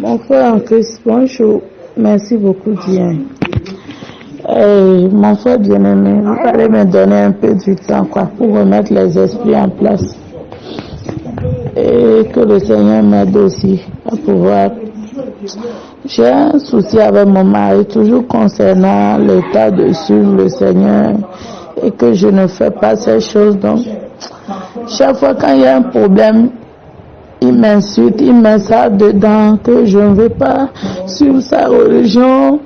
Mon frère en Christ, bonjour. Merci beaucoup, Diane. Mon frère bien-aimé, il fallait me donner un peu du temps pour remettre les esprits en place. Et que le Seigneur m'aide aussi à pouvoir. J'ai un souci avec mon mari, toujours concernant l'état de suivre le Seigneur et que je ne fais pas ces choses. Donc, chaque fois quand il y a un problème, il m'insulte, il met ça dedans, que je ne veux pas suivre sa religion.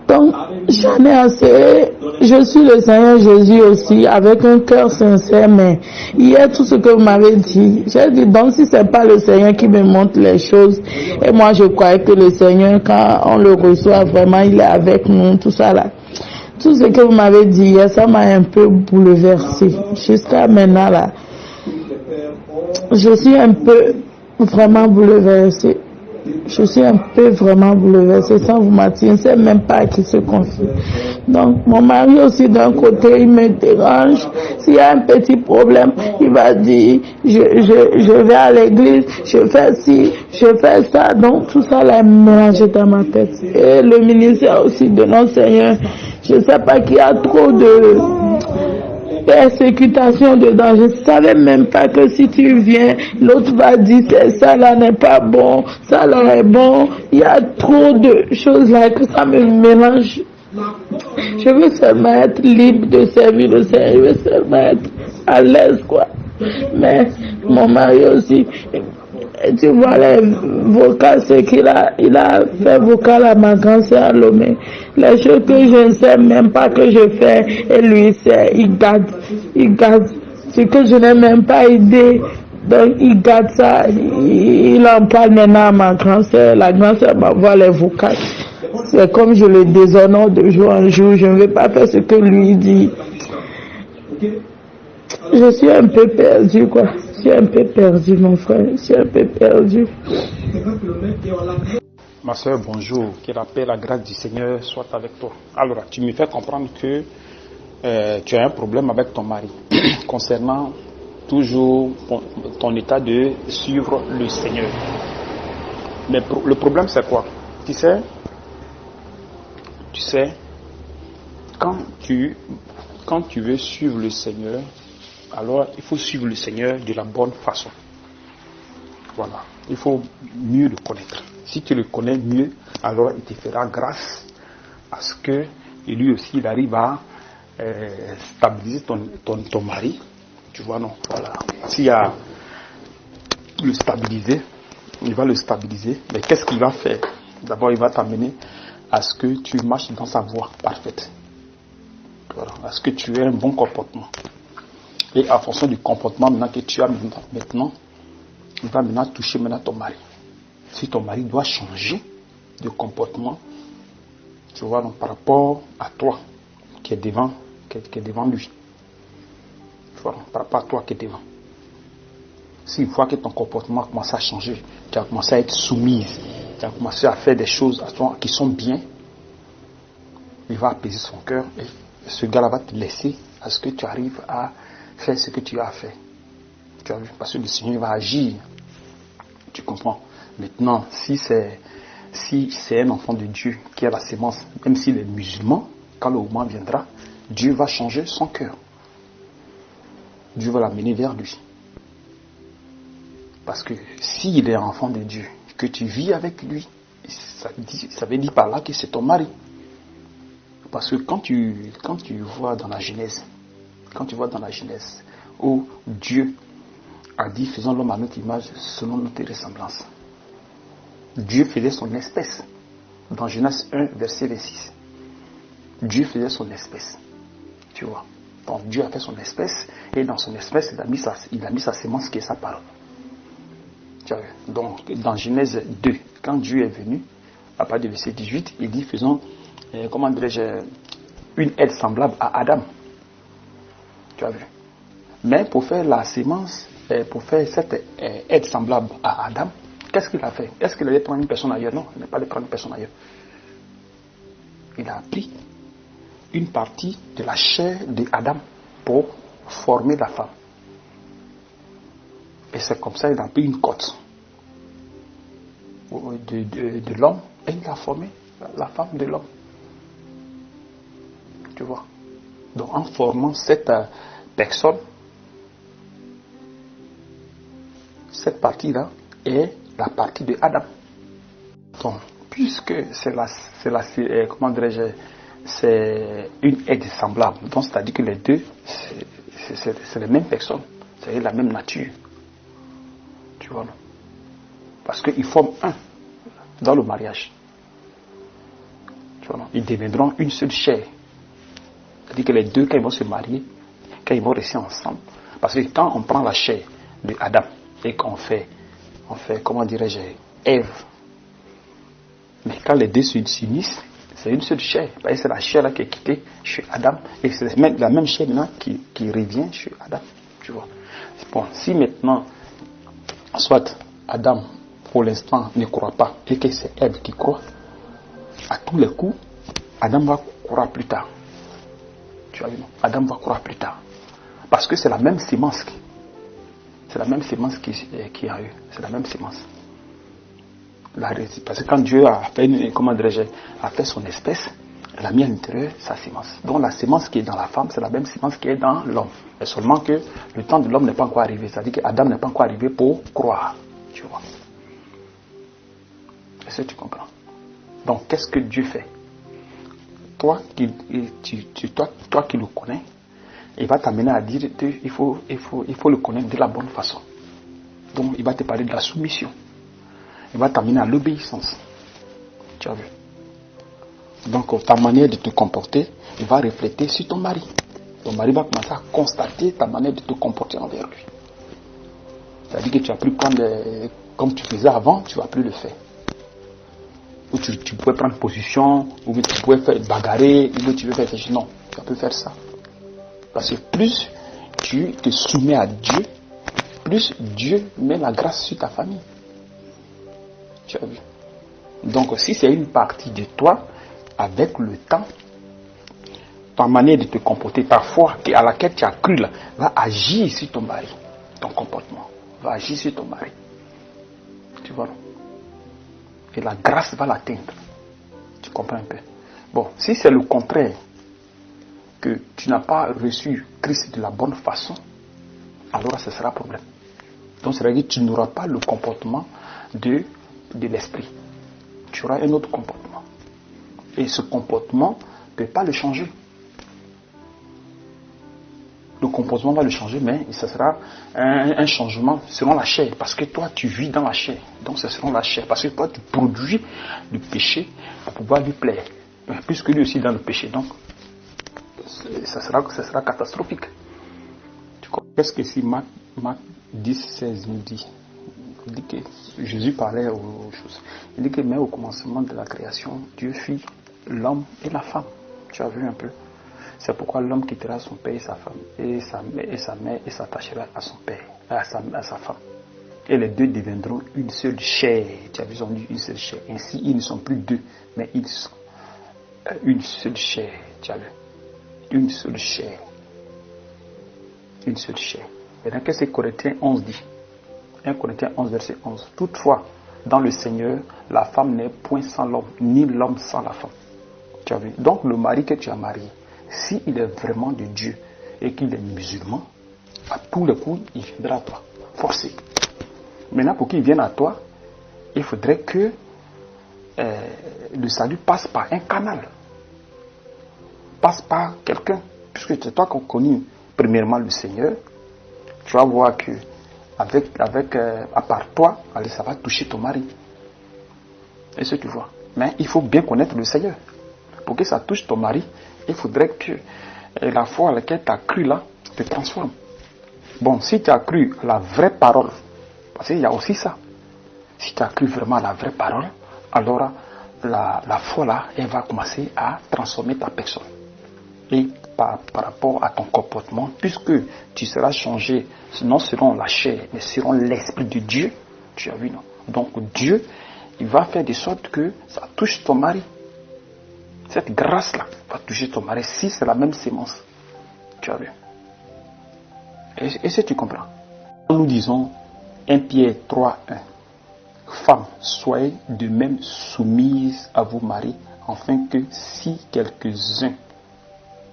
Donc, j'en ai assez. Je suis le Seigneur Jésus aussi, avec un cœur sincère, mais hier, tout ce que vous m'avez dit, j'ai dit, donc si c'est pas le Seigneur qui me montre les choses, et moi je croyais que le Seigneur, quand on le reçoit vraiment, il est avec nous, tout ça là. Tout ce que vous m'avez dit hier, ça m'a un peu bouleversé. Jusqu'à maintenant là, je suis un peu vraiment bouleversée. Je suis un peu vraiment bouleversée, sans vous mentir, je ne sais même pas à qui se confie. Donc, mon mari aussi, d'un côté, il me dérange. S'il y a un petit problème, il va dire, je vais à l'église, je fais ci, je fais ça. Donc, tout ça, là, est mélangé dans ma tête. Et le ministère aussi de notre Seigneur, je ne sais pas qu'il y a trop de persécutation dedans. Je ne savais même pas que si tu viens, l'autre va dire ça là n'est pas bon, ça là est bon. Il y a trop de choses là que ça me mélange. Je veux seulement être libre de servir le Seigneur. Je veux seulement être à l'aise, quoi. Mais mon mari aussi, tu vois les vocales, ce il a fait vocal à ma grande sœur Lomé. Les choses que je ne sais même pas que je fais, et lui sait, il garde. Ce que je n'ai même pas aidé, donc il garde ça, il en parle maintenant à ma grande sœur. La grande sœur m'envoie les vocales. C'est comme je le déshonore de jour en jour, je ne veux pas faire ce que lui dit. Je suis un peu perdu, quoi. Je suis un peu perdu, mon frère. Je suis un peu perdu. Ma soeur, bonjour. Que la paix, la grâce du Seigneur soit avec toi. Alors, tu me fais comprendre que tu as un problème avec ton mari concernant toujours ton état de suivre le Seigneur. Mais le problème, c'est quoi? Tu sais, quand tu veux suivre le Seigneur, alors il faut suivre le Seigneur de la bonne façon. Voilà. Il faut mieux le connaître. Si tu le connais mieux, alors il te fera grâce à ce que lui aussi il arrive à stabiliser ton mari. Tu vois, non? Voilà. S'il y a le stabiliser, il va le stabiliser. Mais qu'est-ce qu'il va faire? D'abord, il va t'amener à ce que tu marches dans sa voie parfaite. Voilà. À ce que tu aies un bon comportement. Et en fonction du comportement maintenant que tu as maintenant, il va maintenant toucher ton mari. Si ton mari doit changer de comportement, tu vois, donc par rapport à toi qui est devant lui. Tu vois, par rapport à toi qui est devant. S'il voit que ton comportement a commencé à changer, tu as commencé à être soumise, tu as commencé à faire des choses à toi qui sont bien, il va apaiser son cœur et ce gars-là va te laisser à ce que tu arrives à faire ce que tu as fait. Tu as vu? Parce que le Seigneur va agir. Tu comprends? Maintenant, si c'est un enfant de Dieu qui a la sémence, même s'il est musulman, quand le moment viendra, Dieu va changer son cœur. Dieu va l'amener vers lui. Parce que s'il est enfant de Dieu, que tu vis avec lui, ça veut dire par là que c'est ton mari. Parce que quand tu vois dans la Genèse, où Dieu a dit faisons l'homme à notre image selon notre ressemblance. Dieu faisait son espèce. Dans Genèse 1, verset 26. Dieu faisait son espèce. Tu vois. Donc Dieu a fait son espèce et dans son espèce, il a mis sa sémence qui est sa parole. Tu vois. Donc dans Genèse 2, quand Dieu est venu, à partir du verset 18, il dit faisons, une aide semblable à Adam. Tu as vu. Mais pour faire la sémence, pour faire cette aide semblable à Adam, qu'est-ce qu'il a fait? Est-ce qu'il allait prendre une personne ailleurs? Non, il n'a pas allé prendre une personne ailleurs. Il a pris une partie de la chair d'Adam pour former la femme. Et c'est comme ça qu'il a pris une côte. de l'homme et il a formé la femme de l'homme. Tu vois. Donc en formant cette personne, cette partie-là est la partie de Adam. Donc, puisque comment dirais-je, c'est une aide semblable, donc c'est-à-dire que les deux, c'est les mêmes personnes, c'est la même nature. Tu vois, non? Parce qu'ils forment un dans le mariage. Tu vois, non? Ils deviendront une seule chair. C'est-à-dire que les deux, quand ils vont se marier, quand ils vont rester ensemble, parce que quand on prend la chair de Adam et qu'on fait, comment dirais-je, Ève, mais quand les deux s'unissent, c'est une seule chair. Parce que c'est la chair là qui est quittée chez Adam, et c'est la même chair là qui revient chez Adam. Tu vois. Bon, si maintenant, soit Adam, pour l'instant, ne croit pas, et que c'est Ève qui croit, à tous les coups, Adam va croire plus tard. Tu vois, Adam va croire plus tard. Parce que c'est la même sémence. C'est la même sémence qui a eu. C'est la même sémence. Parce que quand Dieu a fait, comment dirais-je, a fait son espèce, il a mis à l'intérieur sa sémence. Donc la sémence qui est dans la femme, c'est la même sémence qui est dans l'homme. Et seulement que le temps de l'homme n'est pas encore arrivé. C'est-à-dire qu'Adam n'est pas encore arrivé pour croire. Tu vois. Est-ce que tu comprends? Donc qu'est-ce que Dieu fait? Toi qui le connais, il va t'amener à dire qu'il faut le connaître de la bonne façon. Donc il va te parler de la soumission. Il va t'amener à l'obéissance. Tu as vu? Donc ta manière de te comporter, il va refléter sur ton mari. Ton mari va commencer à constater ta manière de te comporter envers lui. C'est-à-dire que tu vas plus prendre comme tu faisais avant, tu ne vas plus le faire. Ou tu pouvais prendre position, ou tu pouvais faire bagarrer, ou tu veux faire quelque chose. Non, tu vas plus faire ça. Parce que plus tu te soumets à Dieu, plus Dieu met la grâce sur ta famille. Tu as vu? Donc si c'est une partie de toi, avec le temps, ta manière de te comporter, ta foi à laquelle tu as cru là, va agir sur ton mari. Ton comportement va agir sur ton mari. Tu vois, non? Et la grâce va l'atteindre. Tu comprends un peu? Bon, si c'est le contraire, que tu n'as pas reçu Christ de la bonne façon, alors ce sera un problème. Donc ça veut dire que tu n'auras pas le comportement de l'esprit. Tu auras un autre comportement. Et ce comportement ne peut pas le changer. Le comportement va le changer, mais ce sera un changement selon la chair. Parce que toi, tu vis dans la chair. Donc c'est selon la chair. Parce que toi, tu produis le péché pour pouvoir lui plaire. Puisque lui aussi est dans le péché. Donc, ça sera catastrophique. Qu'est-ce que si Marc 10, 16 nous dit? Il dit que Jésus parlait aux choses. Il dit que mais au commencement de la création, Dieu fit l'homme et la femme. Tu as vu un peu? C'est pourquoi l'homme quittera son père et sa femme, et sa mère, et s'attachera à son père, à sa femme. Et les deux deviendront une seule chair. Tu as vu, ils ont dit une seule chair. Ainsi, ils ne sont plus deux, mais ils sont une seule chair. Tu as vu? Une seule chair. Une seule chair. Et dans qu'est-ce que Corinthiens 11 dit? 1 Corinthiens 11, verset 11. Toutefois, dans le Seigneur, la femme n'est point sans l'homme, ni l'homme sans la femme. Tu as vu? Donc, le mari que tu as marié, s'il est vraiment de Dieu et qu'il est musulman, à tous les coups, il viendra à toi. Forcé. Maintenant, pour qu'il vienne à toi, il faudrait que le salut passe par un canal. Passe par quelqu'un. Puisque c'est toi qui connais premièrement le Seigneur, tu vas voir que à part toi, allez, ça va toucher ton mari. Et ce que tu vois. Mais il faut bien connaître le Seigneur. Pour que ça touche ton mari, il faudrait que la foi à laquelle tu as cru là te transforme. Bon, si tu as cru à la vraie parole, parce qu'il y a aussi ça. Si tu as cru vraiment à la vraie parole, alors la foi là, elle va commencer à transformer ta personne. Et par rapport à ton comportement, puisque tu seras changé non selon la chair, mais selon l'Esprit de Dieu, tu as vu, non? Donc Dieu, il va faire de sorte que ça touche ton mari. Cette grâce-là va toucher ton mari si c'est la même sémence. Tu as vu? Et si tu comprends? Nous disons 1 Pierre 3, 1. Femmes, soyez de même soumises à vos maris, afin que si quelques-uns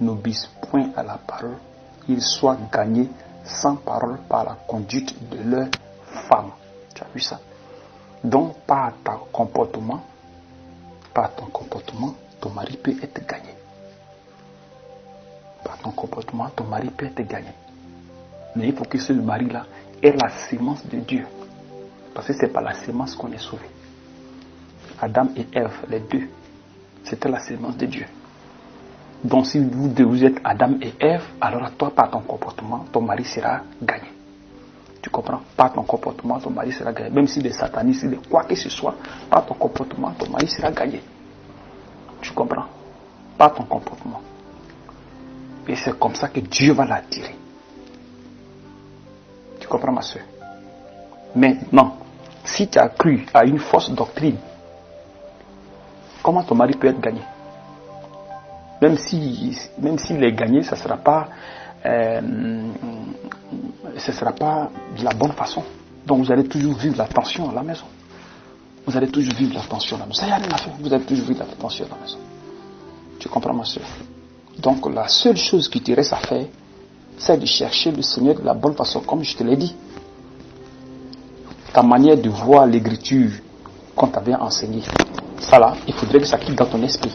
n'obéissent point à la parole, ils soient gagnés sans parole par la conduite de leurs femmes. Tu as vu ça? Donc, par ton comportement, ton mari peut être gagné. Par ton comportement, ton mari peut être gagné. Mais il faut que ce mari-là ait la sémence de Dieu. Parce que c'est par la sémence qu'on est sauvé. Adam et Ève, les deux, c'était la sémence de Dieu. Donc si vous êtes Adam et Ève, alors toi, par ton comportement, ton mari sera gagné. Tu comprends? Par ton comportement, ton mari sera gagné. Même s'il est sataniste, s'il est quoi que ce soit, par ton comportement, ton mari sera gagné. Tu comprends? Par ton comportement. Et c'est comme ça que Dieu va l'attirer. Tu comprends, ma soeur? Maintenant, si tu as cru à une fausse doctrine, comment ton mari peut être gagné? Même s'il est gagné, ce ne sera pas de la bonne façon. Donc vous allez toujours vivre la tension à la maison. Vous allez toujours vivre la tension à la maison. Ça y a rien à faire. Vous allez toujours vivre la tension à la maison. Tu comprends, ma soeur? Donc la seule chose qui te reste à faire, c'est de chercher le Seigneur de la bonne façon, comme je te l'ai dit. Ta manière de voir l'écriture qu'on t'avait enseigné, ça là, il faudrait que ça quitte dans ton esprit.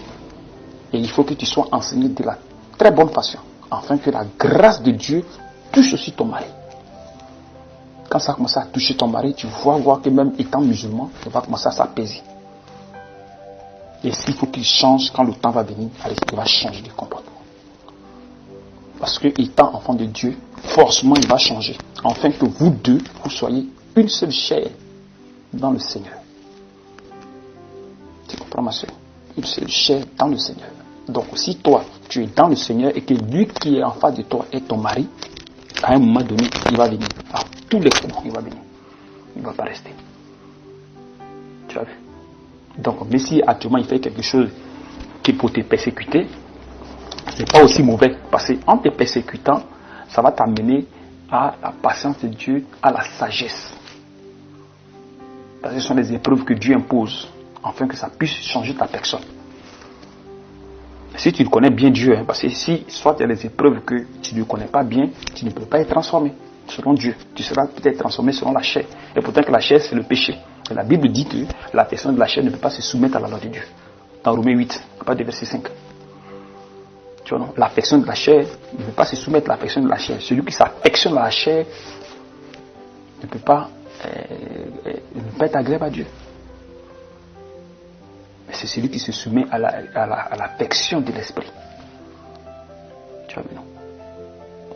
Et il faut que tu sois enseigné de la très bonne façon, afin que la grâce de Dieu touche aussi ton mari. Quand ça commence à toucher ton mari, tu vas voir que même étant musulman, il va commencer à s'apaiser. Et s'il faut qu'il change quand le temps va venir, allez, il va changer de comportement. Parce que étant enfant de Dieu, forcément il va changer. Afin que vous deux, vous soyez une seule chair dans le Seigneur. Tu comprends, ma soeur? Une seule chair dans le Seigneur. Donc si toi, tu es dans le Seigneur et que lui qui est en face de toi est ton mari, à un moment donné, il va venir. À tous les coups, il va venir. Il ne va pas rester. Tu as vu? Donc, mais si actuellement il fait quelque chose qui est pour te persécuter, c'est pas aussi mauvais. Parce qu'en te persécutant, ça va t'amener à la patience de Dieu, à la sagesse. Parce que ce sont des épreuves que Dieu impose, afin que ça puisse changer ta personne. Si tu connais bien Dieu, parce que si soit il y a des épreuves que tu ne connais pas bien, tu ne peux pas être transformé selon Dieu. Tu seras peut-être transformé selon la chair. Et pourtant que la chair, c'est le péché. Et la Bible dit que la personne de la chair ne peut pas se soumettre à la loi de Dieu. Dans Romains 8, à partir du verset 5. Tu vois, non? La personne de la chair ne peut pas se soumettre à la personne de la chair. Celui qui s'affectionne à la chair ne peut pas être agréable à Dieu. Mais c'est celui qui se soumet à l'affection de l'esprit. Tu vois, non?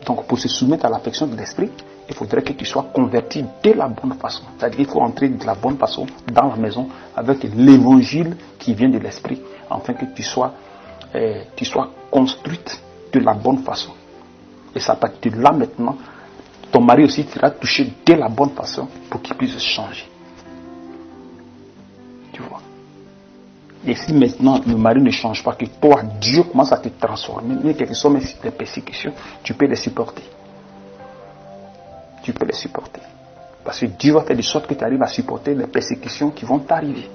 Donc pour se soumettre à l'affection de l'esprit, il faudrait que tu sois converti de la bonne façon. C'est-à-dire qu'il faut entrer de la bonne façon dans la maison avec l'évangile qui vient de l'esprit, afin que tu sois construite de la bonne façon. Et ça partir de là maintenant, ton mari aussi sera touché de la bonne façon pour qu'il puisse changer. Tu vois. Et si maintenant le mari ne change pas, que toi, Dieu commence à te transformer, mais quelque soit même si tes persécutions, tu peux les supporter. Tu peux les supporter. Parce que Dieu va faire de sorte que tu arrives à supporter les persécutions qui vont t'arriver.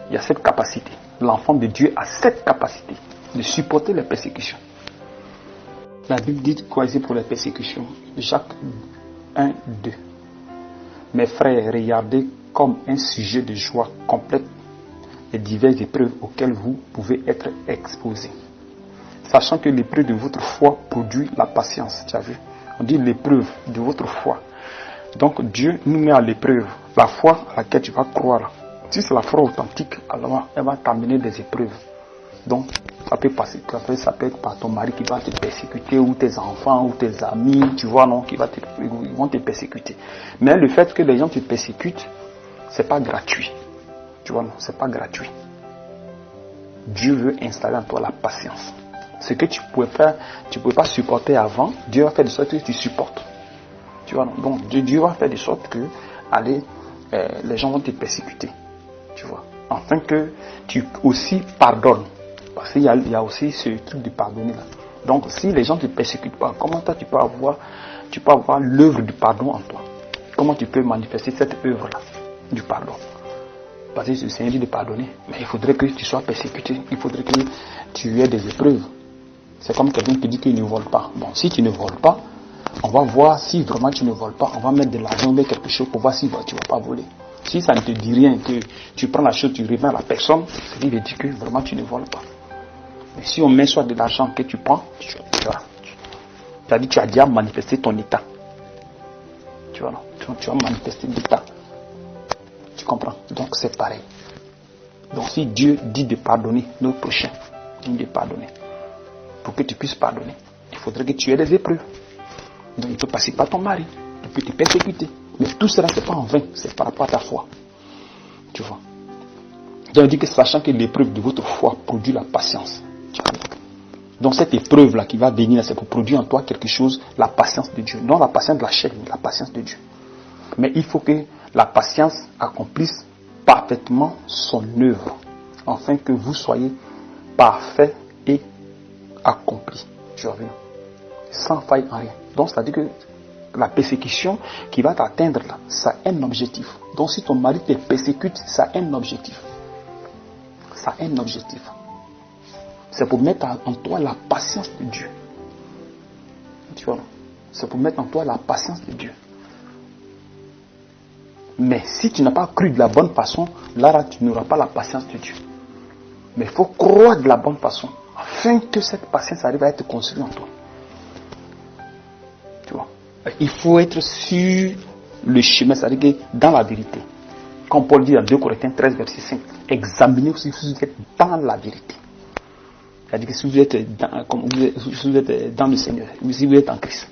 Il y a cette capacité. L'enfant de Dieu a cette capacité de supporter les persécutions. La Bible dit quoi ici pour les persécutions? Jacques 1, 2. Mes frères, regardez comme un sujet de joie complète les diverses épreuves auxquelles vous pouvez être exposés. Sachant que l'épreuve de votre foi produit la patience. Tu as vu? On dit l'épreuve de votre foi. Donc Dieu nous met à l'épreuve. La foi à laquelle tu vas croire. Si c'est la foi authentique, alors elle va t'amener des épreuves. Donc ça peut passer. Ça peut être par ton mari qui va te persécuter, ou tes enfants, ou tes amis, tu vois, non, ils vont te persécuter. Mais le fait que les gens te persécutent, c'est pas gratuit. Tu vois, non, c'est pas gratuit. Dieu veut installer en toi la patience. Ce que tu pouvais faire, tu ne pouvais pas supporter avant, Dieu va faire de sorte que tu supportes. Tu vois, non? Donc Dieu va faire de sorte que, les gens vont te persécuter. Tu vois, afin que tu aussi pardonnes. Parce qu'il y a aussi ce truc de pardonner là. Donc si les gens ne te persécutent pas, comment toi tu peux avoir l'œuvre du pardon en toi? Comment tu peux manifester cette œuvre là du pardon? Parce que le Seigneur dit de pardonner. Mais il faudrait que tu sois persécuté. Il faudrait que tu aies des épreuves. C'est comme quelqu'un qui dit qu'il ne vole pas. Bon, si tu ne voles pas, on va voir si vraiment tu ne voles pas. On va mettre de l'argent, mettre quelque chose pour voir si tu ne vas pas voler. Si ça ne te dit rien, que tu prends la chose, tu reviens à la personne, il veut dire que vraiment tu ne voles pas. Mais si on met soit de l'argent que tu prends, c'est-à-dire tu as déjà manifesté ton état. Tu vois, tu as manifesté l'état. Tu comprends? Donc c'est pareil. Donc si Dieu dit de pardonner notre prochain, dit de pardonner, pour que tu puisses pardonner, il faudrait que tu aies des épreuves. Donc il peut passer par ton mari, il peut te persécuter. Mais tout cela, ce n'est pas en vain, c'est par rapport à ta foi. Tu vois. Donc on dit que sachant que l'épreuve de votre foi produit la patience. Donc cette épreuve-là qui va venir, c'est pour produire en toi quelque chose, la patience de Dieu. Non la patience de la chair, mais la patience de Dieu. Mais il faut que la patience accomplisse parfaitement son œuvre, afin que vous soyez parfaits et accomplis. Tu vois, sans faille en rien. Donc c'est-à-dire que la persécution qui va t'atteindre là, ça a un objectif. Donc si ton mari te persécute, ça a un objectif. Ça a un objectif. C'est pour mettre en toi la patience de Dieu. Tu vois, c'est pour mettre en toi la patience de Dieu. Mais si tu n'as pas cru de la bonne façon, là tu n'auras pas la patience de Dieu. Mais il faut croire de la bonne façon, afin que cette patience arrive à être construite en toi. Tu vois. Il faut être sur le chemin, c'est-à-dire que dans la vérité. Comme Paul dit dans 2 Corinthiens 13, verset 5, examinez si vous êtes dans la vérité. C'est-à-dire que si vous êtes dans le Seigneur, si vous êtes en Christ.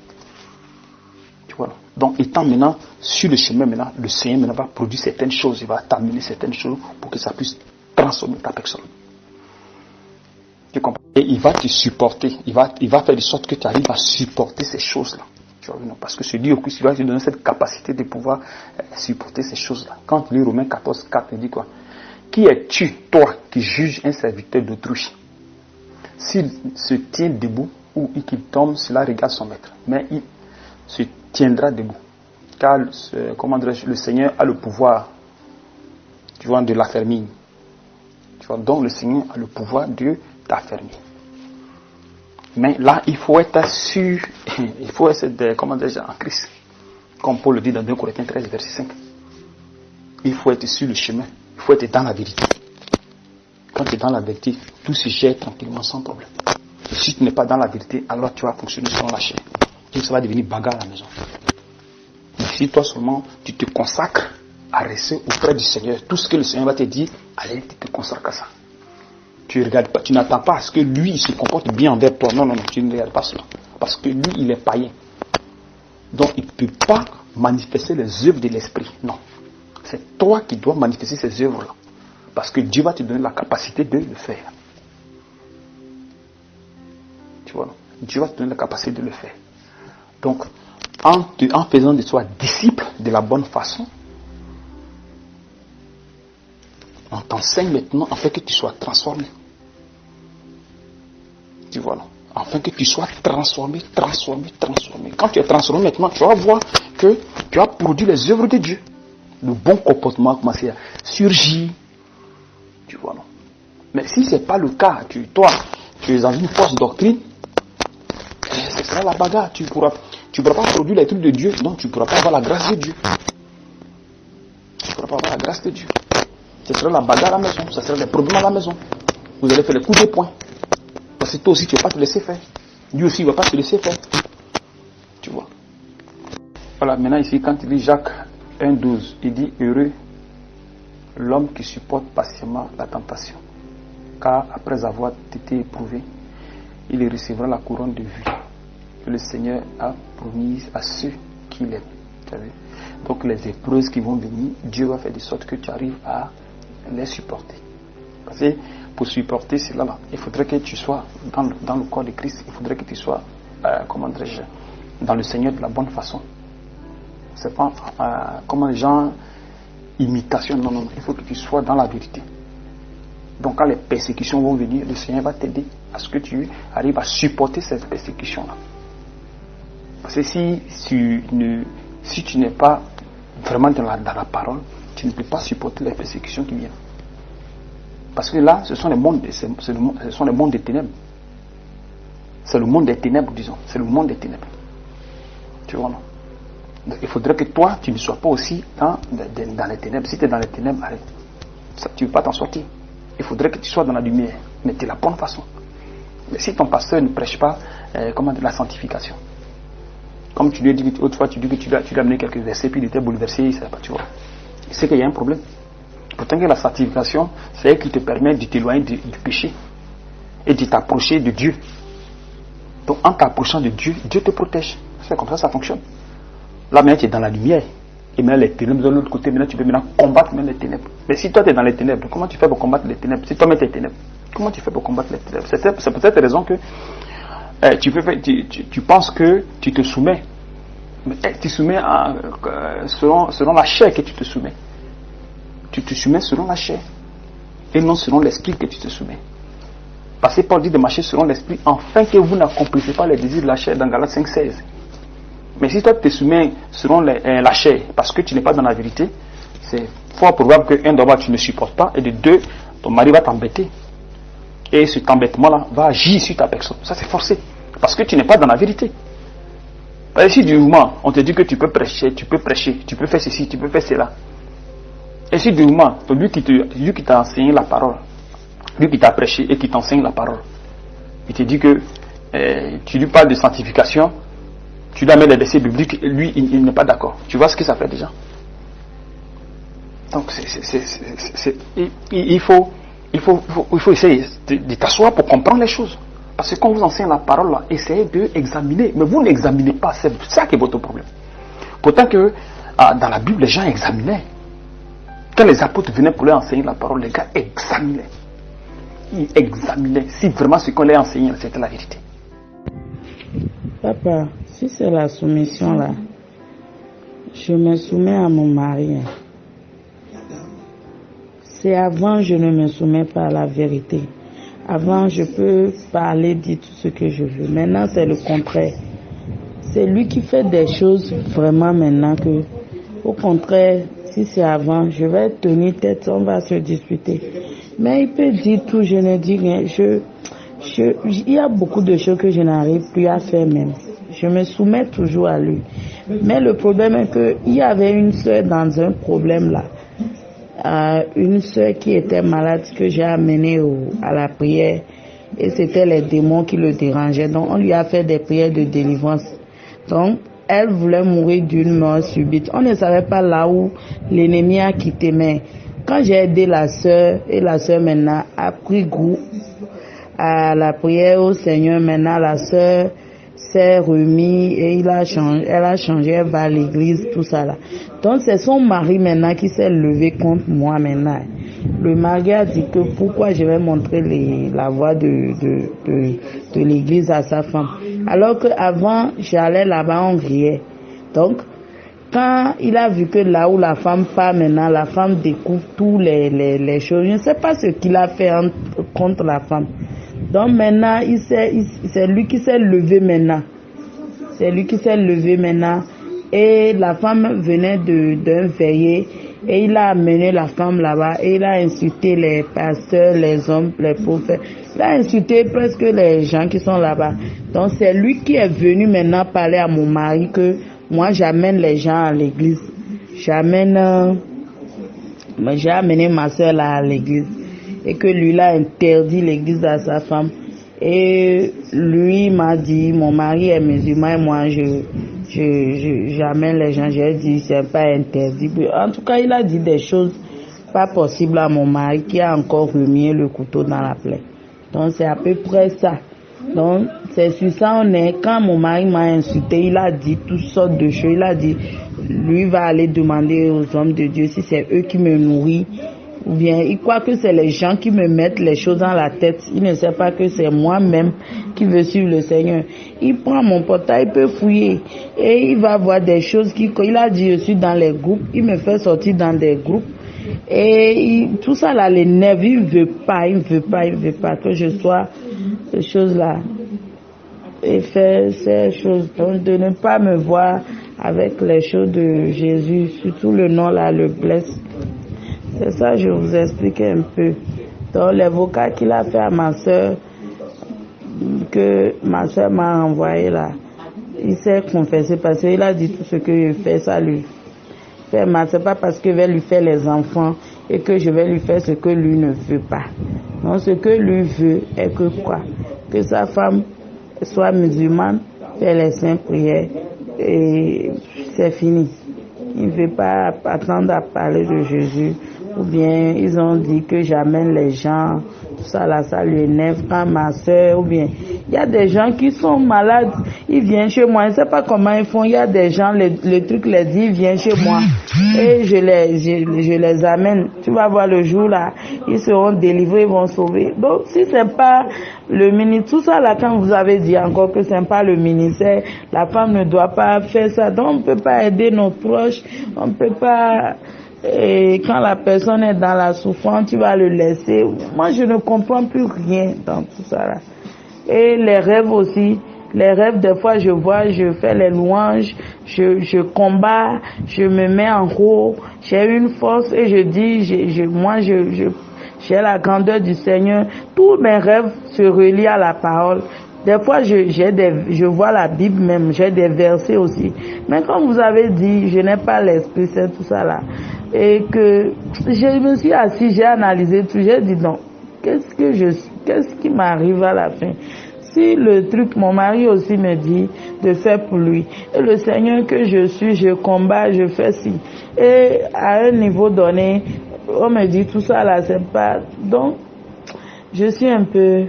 Tu vois. Donc étant maintenant sur le chemin, maintenant, le Seigneur maintenant va produire certaines choses, il va t'amener certaines choses pour que ça puisse transformer ta personne. Tu comprends? Et il va te supporter, il va faire de sorte que tu arrives à supporter ces choses-là. Tu vois, non? Parce que c'est Dieu au Christ, il va te donner cette capacité de pouvoir supporter ces choses-là. Quand tu lis Romains 14, 4, il dit quoi? Qui es-tu, toi, qui juges un serviteur d'autrui? S'il se tient debout ou qu'il tombe, cela regarde son maître. Mais il se tiendra debout. Car, le Seigneur a le pouvoir, tu vois, de l'affermir. Tu vois, donc le Seigneur a le pouvoir de t'affermir. Mais là, il faut être sûr, il faut être, en Christ. Comme Paul le dit dans 2 Corinthiens 13, verset 5. Il faut être sur le chemin, il faut être dans la vérité. Quand tu es dans la vérité, tout se gère tranquillement, sans problème. Et si tu n'es pas dans la vérité, alors tu vas fonctionner selon la chair. Et ça va devenir bagarre à la maison. Mais si toi seulement, tu te consacres à rester auprès du Seigneur, tout ce que le Seigneur va te dire, allez, tu te consacres à ça. Tu regardes pas, tu n'attends pas à ce que lui il se comporte bien envers toi. Non, tu ne regardes pas cela. Parce que lui, il est païen. Donc, il ne peut pas manifester les œuvres de l'esprit. Non. C'est toi qui dois manifester ces œuvres-là. Parce que Dieu va te donner la capacité de le faire. Tu vois, Dieu va te donner la capacité de le faire. Donc, en faisant de toi disciple de la bonne façon, on t'enseigne maintenant afin que tu sois transformé. Tu vois, non? Afin que tu sois transformé. Quand tu es transformé maintenant, tu vas voir que tu as produit les œuvres de Dieu. Le bon comportement commence à surgir. Tu vois, non? Mais si ce n'est pas le cas, toi, tu es dans une fausse doctrine, ce sera la bagarre. Tu ne pourras pas produire les trucs de Dieu, donc tu ne pourras pas avoir la grâce de Dieu. Tu ne pourras pas avoir la grâce de Dieu. Ce sera la bagarre à la maison, ce sera les problèmes à la maison. Vous allez faire les coups de poing. Parce que toi aussi, tu ne vas pas te laisser faire. Lui aussi, il ne va pas te laisser faire. Tu vois. Voilà, maintenant ici, quand il dit Jacques 1,12, il dit heureux l'homme qui supporte patiemment la tentation. Car après avoir été éprouvé, il recevra la couronne de vie que le Seigneur a promise à ceux qui l'aiment. Donc les épreuves qui vont venir, Dieu va faire de sorte que tu arrives à les supporter. Parce que pour supporter cela là, il faudrait que tu sois dans le corps de Christ, il faudrait que tu sois, dans le Seigneur de la bonne façon. C'est pas comment les gens imitation, non, il faut que tu sois dans la vérité. Donc quand les persécutions vont venir, le Seigneur va t'aider à ce que tu arrives à supporter cette persécution-là. Parce que si tu n'es pas vraiment dans la parole, tu ne peux pas supporter les persécutions qui viennent. Parce que là, ce sont les mondes, ce sont les mondes des ténèbres. C'est le monde des ténèbres, disons. C'est le monde des ténèbres. Tu vois, non? Donc, il faudrait que toi, tu ne sois pas aussi dans les ténèbres. Si tu es dans les ténèbres, arrête. Ça, tu ne veux pas t'en sortir. Il faudrait que tu sois dans la lumière, mais de la bonne façon. Mais si ton pasteur ne prêche pas la sanctification, comme tu lui as dit autrefois, tu dis que tu lui as amené quelques versets, puis il était bouleversé, il ne savait pas, tu vois. Il sait qu'il y a un problème. Pourtant que la sanctification, c'est elle qui te permet de t'éloigner du péché et de t'approcher de Dieu. Donc en t'approchant de Dieu, Dieu te protège. C'est comme ça, ça fonctionne. Là maintenant tu es dans la lumière. Et maintenant les ténèbres de l'autre côté, maintenant tu peux combattre même les ténèbres. Mais si toi tu es dans les ténèbres, comment tu fais pour combattre les ténèbres? Si toi-même tu es ténèbres, comment tu fais pour combattre les ténèbres? C'est peut-être la raison que tu penses que tu te soumets. Mais tu soumets selon la chair que tu te soumets. Tu te soumets selon la chair et non selon l'esprit que tu te soumets. Parce que Paul dit de marcher selon l'esprit afin que vous n'accomplissez pas les désirs de la chair dans Galates 5,16. Mais si toi tu te soumets selon la chair parce que tu n'es pas dans la vérité, c'est fort probable que d'abord tu ne supportes pas et de deux, ton mari va t'embêter. Et cet embêtement-là va agir sur ta personne. Ça c'est forcé. Parce que tu n'es pas dans la vérité. Parce que si du moment on te dit que tu peux prêcher, tu peux faire ceci, tu peux faire cela. Et si du moment, lui qui t'a enseigné la parole, lui qui t'a prêché et qui t'enseigne la parole, il te dit que tu lui parles de sanctification, tu dois mettre les versets bibliques, lui il n'est pas d'accord. Tu vois ce que ça fait déjà? Donc il faut essayer de t'asseoir pour comprendre les choses. Parce que quand vous enseignez la parole, là, essayez d'examiner. Mais vous n'examinez pas, c'est ça qui est votre problème. Pourtant que dans la Bible, les gens examinaient. Quand les apôtres venaient pour leur enseigner la parole, les gars examinaient. Ils examinaient si vraiment ce qu'on leur enseignait, c'était la vérité. Papa, si c'est la soumission là, je me soumets à mon mari. C'est avant, je ne me soumets pas à la vérité. Avant, je peux parler, dire tout ce que je veux. Maintenant, c'est le contraire. C'est lui qui fait des choses vraiment maintenant que, au contraire, si c'est avant, je vais tenir tête, on va se disputer. Mais il peut dire tout, je ne dis rien. Il y a beaucoup de choses que je n'arrive plus à faire même. Je me soumets toujours à lui. Mais le problème est qu'il y avait une sœur dans un problème là. Une sœur qui était malade que j'ai amenée à la prière et c'était les démons qui le dérangeaient. Donc on lui a fait des prières de délivrance. Donc elle voulait mourir d'une mort subite. On ne savait pas là où l'ennemi a quitté. Mais quand j'ai aidé la sœur, et la sœur maintenant a pris goût à la prière au Seigneur, maintenant la sœur s'est remise et elle a changé, elle va à l'église, tout ça là. Donc c'est son mari maintenant qui s'est levé contre moi maintenant. Le mari a dit que pourquoi je vais montrer la voie de l'église à sa femme. Alors qu'avant, j'allais là-bas, on riait. Donc, quand il a vu que là où la femme part maintenant, la femme découvre tous les choses. Je ne sais pas ce qu'il a fait contre la femme. Donc maintenant, c'est lui qui s'est levé maintenant. C'est lui qui s'est levé maintenant. Et la femme venait d'un veillé. Et il a amené la femme là-bas. Et il a insulté les pasteurs, les hommes, les prophètes. Il a insulté presque les gens qui sont là-bas. Donc c'est lui qui est venu maintenant parler à mon mari que moi j'amène les gens à l'église. J'ai amené ma soeur là à l'église. Et que lui, il a interdit l'église à sa femme. Et lui m'a dit, mon mari est musulman et moi, j'amène les gens. J'ai dit, c'est pas interdit. En tout cas, il a dit des choses pas possibles à mon mari qui a encore remis le couteau dans la plaie. Donc, c'est à peu près ça. Donc, c'est sur ça on est. Quand mon mari m'a insulté, il a dit toutes sortes de choses. Il a dit, lui va aller demander aux hommes de Dieu si c'est eux qui me nourrissent. Ou bien il croit que c'est les gens qui me mettent les choses dans la tête. Il ne sait pas que c'est moi-même qui veux suivre le Seigneur. Il prend mon portail, il peut fouiller. Et il va voir des choses il a dit je suis dans les groupes. Il me fait sortir dans des groupes. Et tout ça là l'énerve. Il ne veut pas que je sois ces choses-là. Et faire ces choses. Donc de ne pas me voir avec les choses de Jésus. Surtout le nom là le blesse. C'est ça, je vous explique un peu. Donc les vocats qu'il a fait à ma soeur, que ma soeur m'a envoyé là, il s'est confessé parce qu'il a dit tout ce que je fais, ça lui fait mal. C'est pas parce que je vais lui faire les enfants et que je vais lui faire ce que lui ne veut pas. Non, ce que lui veut est que quoi? Que sa femme soit musulmane, faire les saintes prières et c'est fini. Il ne veut pas attendre à parler de Jésus. Ou bien ils ont dit que j'amène les gens, tout ça là, ça lui énerve. Quand ma soeur, ou bien il y a des gens qui sont malades, ils viennent chez moi, je ne sais pas comment ils font. Il y a des gens, le truc les dit, ils viennent chez moi et je les amène. Tu vas voir le jour là, ils seront délivrés, ils vont sauver. Donc si c'est pas le ministère, tout ça là, quand vous avez dit encore que c'est pas le ministère, la femme ne doit pas faire ça. Donc on ne peut pas aider nos proches, on ne peut pas. Et quand la personne est dans la souffrance, tu vas le laisser. Moi, je ne comprends plus rien dans tout ça là. Et les rêves aussi. Les rêves, des fois, je vois, je fais les louanges, je combats, je me mets en haut, j'ai une force et je dis, j'ai la grandeur du Seigneur. Tous mes rêves se relient à la parole. Des fois, je vois la Bible même, j'ai des versets aussi. Mais comme vous avez dit, je n'ai pas l'Esprit Saint, tout ça là. Et que je me suis assis, j'ai analysé tout, j'ai dit non, qu'est-ce qui m'arrive à la fin? Si le truc, mon mari aussi me dit de faire pour lui. Et le Seigneur que je suis, je combats, je fais ci. Et à un niveau donné, on me dit tout ça là, c'est pas. Donc, je suis un peu,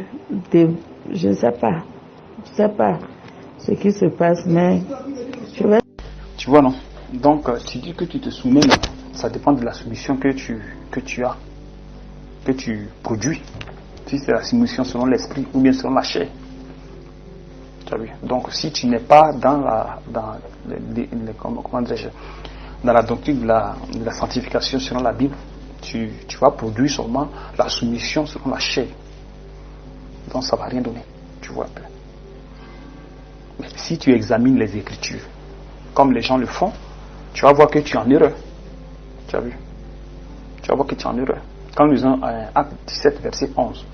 je ne sais pas ce qui se passe, mais je vais. Tu vois, non? Donc, tu dis que tu te soumets, mais ça dépend de la soumission que tu as, que tu produis. Si c'est la soumission selon l'esprit ou bien selon la chair. Tu as vu? Donc, si tu n'es pas dans dans la doctrine de la sanctification selon la Bible, tu vas produire seulement la soumission selon la chair. Donc, ça ne va rien donner. Tu vois un peu. Mais si tu examines les Écritures, comme les gens le font, tu vas voir que tu es en erreur. Tu as vu? Tu vas voir que tu es en erreur. Quand nous lisons Acte 17, verset 11,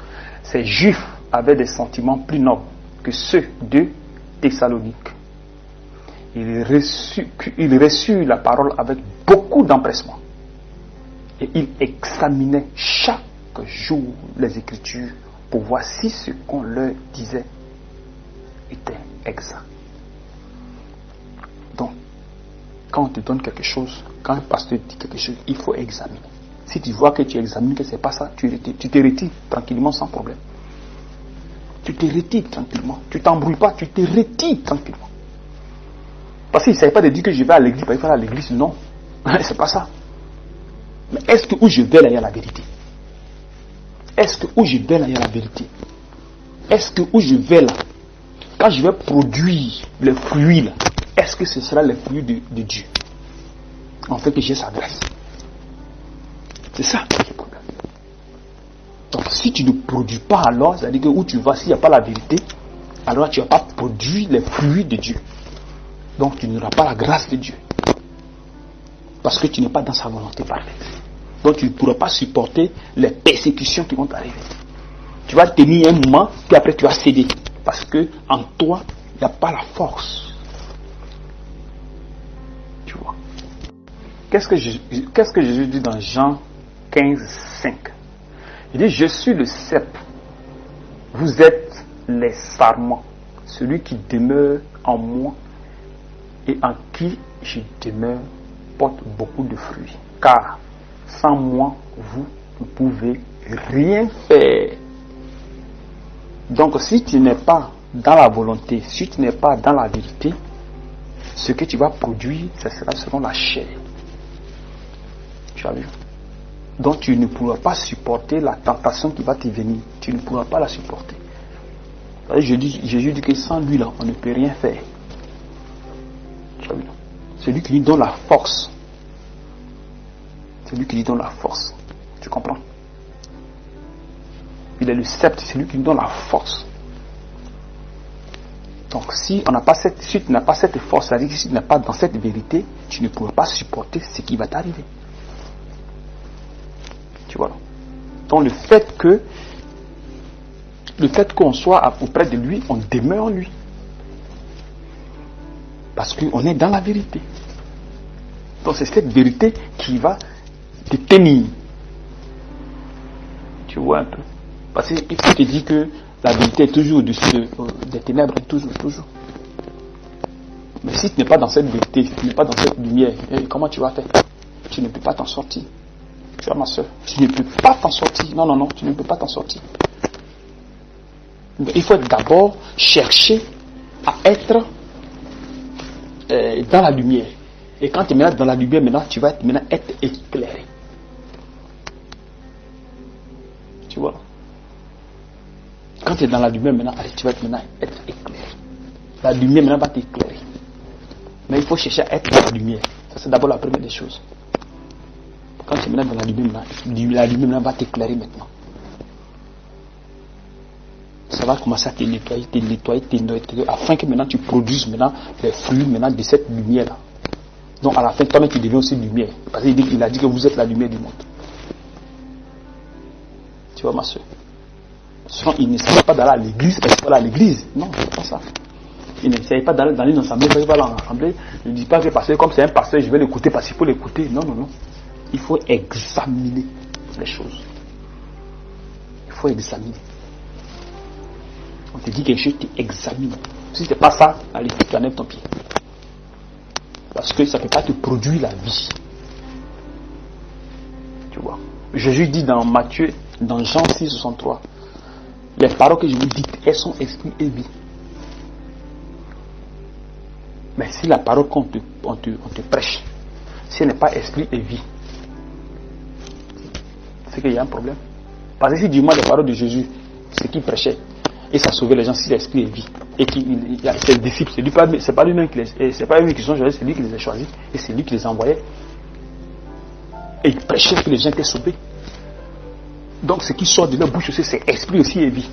ces Juifs avaient des sentiments plus nobles que ceux de Thessalonique. Ils reçurent la parole avec beaucoup d'empressement. Et ils examinaient chaque jour les Écritures pour voir si ce qu'on leur disait était exact. Donc, quand on te donne quelque chose, quand un pasteur dit quelque chose, il faut examiner. Si tu vois que tu examines que ce n'est pas ça, tu te retires tranquillement sans problème. Tu te retires tranquillement. Tu t'embrouilles pas, tu te retires tranquillement. Parce qu'il ne s'agit pas de dire que je vais à l'église, il faut aller à l'église, non. C'est pas ça. Mais est-ce que où je vais là, il y a la vérité? Est-ce que où je vais là, il y a la vérité? Est-ce que où je vais là, quand je vais produire les fruits là, est-ce que ce sera les fruits de Dieu? En fait que j'ai sa grâce. C'est ça le problème. Donc si tu ne produis pas alors, c'est-à-dire que où tu vas, s'il n'y a pas la vérité, alors tu ne vas pas produire les fruits de Dieu. Donc tu n'auras pas la grâce de Dieu. Parce que tu n'es pas dans sa volonté parfaite. Donc tu ne pourras pas supporter les persécutions qui vont t'arriver. Tu vas tenir un moment, puis après tu vas céder. Parce que en toi, il n'y a pas la force. Tu vois. Qu'est-ce que Jésus dit dans Jean 15, 5? Il dit, je suis le cep. Vous êtes les sarments. Celui qui demeure en moi et en qui je demeure porte beaucoup de fruits. Car sans moi, vous ne pouvez rien faire. Donc si tu n'es pas dans la volonté, si tu n'es pas dans la vérité, ce que tu vas produire, ce sera selon la chair. Tu as vu? Donc tu ne pourras pas supporter la tentation qui va te venir. Tu ne pourras pas la supporter. Jésus dit que sans lui, là, on ne peut rien faire. Tu as vu? C'est lui qui lui donne la force. C'est lui qui lui donne la force. Tu comprends? Il est le sceptre, c'est lui qui lui donne la force. Donc si tu n'as pas cette force, c'est-à-dire que si tu n'es pas dans cette vérité, tu ne pourras pas supporter ce qui va t'arriver. Tu vois? Donc le fait qu'on soit auprès de lui, on demeure en lui. Parce qu'on est dans la vérité. Donc c'est cette vérité qui va te tenir. Tu vois un peu. Parce qu'il faut te dire que la vérité est toujours au-dessus des ténèbres, toujours. Mais si tu n'es pas dans cette vérité, si tu n'es pas dans cette lumière, comment tu vas faire? Tu ne peux pas t'en sortir. Tu vois ma soeur, tu ne peux pas t'en sortir. Non, tu ne peux pas t'en sortir. Il faut d'abord chercher à être dans la lumière. Et quand tu es maintenant dans la lumière, maintenant, tu vas maintenant être éclairé. Tu vois? Quand tu es dans la lumière maintenant, tu vas maintenant être éclairé. La lumière maintenant va t'éclairer. Mais il faut chercher à être dans la lumière. Ça, c'est d'abord la première des choses. Quand tu es maintenant dans la lumière maintenant, la lumière maintenant va t'éclairer maintenant. Ça va commencer à te nettoyer, afin que maintenant tu produises maintenant les fruits maintenant de cette lumière-là. Donc à la fin, toi-même tu deviens aussi lumière. Parce qu'il a dit que vous êtes la lumière du monde. Tu vois ma soeur. Sinon, il ne s'agit pas d'aller à l'église parce qu'il faut aller à l'église. Non, c'est pas ça. Il ne s'agit pas d'aller dans une assemblée parce qu'il va aller en assemblée. Ne dis pas que parce que comme c'est un pasteur, je vais l'écouter parce qu'il faut l'écouter. Non. Il faut examiner les choses. Il faut examiner. On te dit quelque chose, tu examines. Si ce n'est pas ça, allez, tu enlèves ton pied. Parce que ça ne peut pas te produire la vie. Tu vois. Jésus dit dans Jean 6, 63, les paroles que je vous dis, elles sont esprit et vie. Mais si la parole qu'on te prêche, si elle n'est pas esprit et vie, c'est qu'il y a un problème. Parce que si du moins les paroles de Jésus, ce qu'il prêchait, et ça sauvait les gens, si l'esprit est vie, et qu'il y a ses disciples, c'est pas lui-même c'est pas eux qui sont choisis, c'est lui qui les a choisis, et c'est lui qui les envoyait. Et il prêchait que les gens étaient sauvés. Donc ce qui sort de leur bouche aussi, c'est esprit aussi et vie.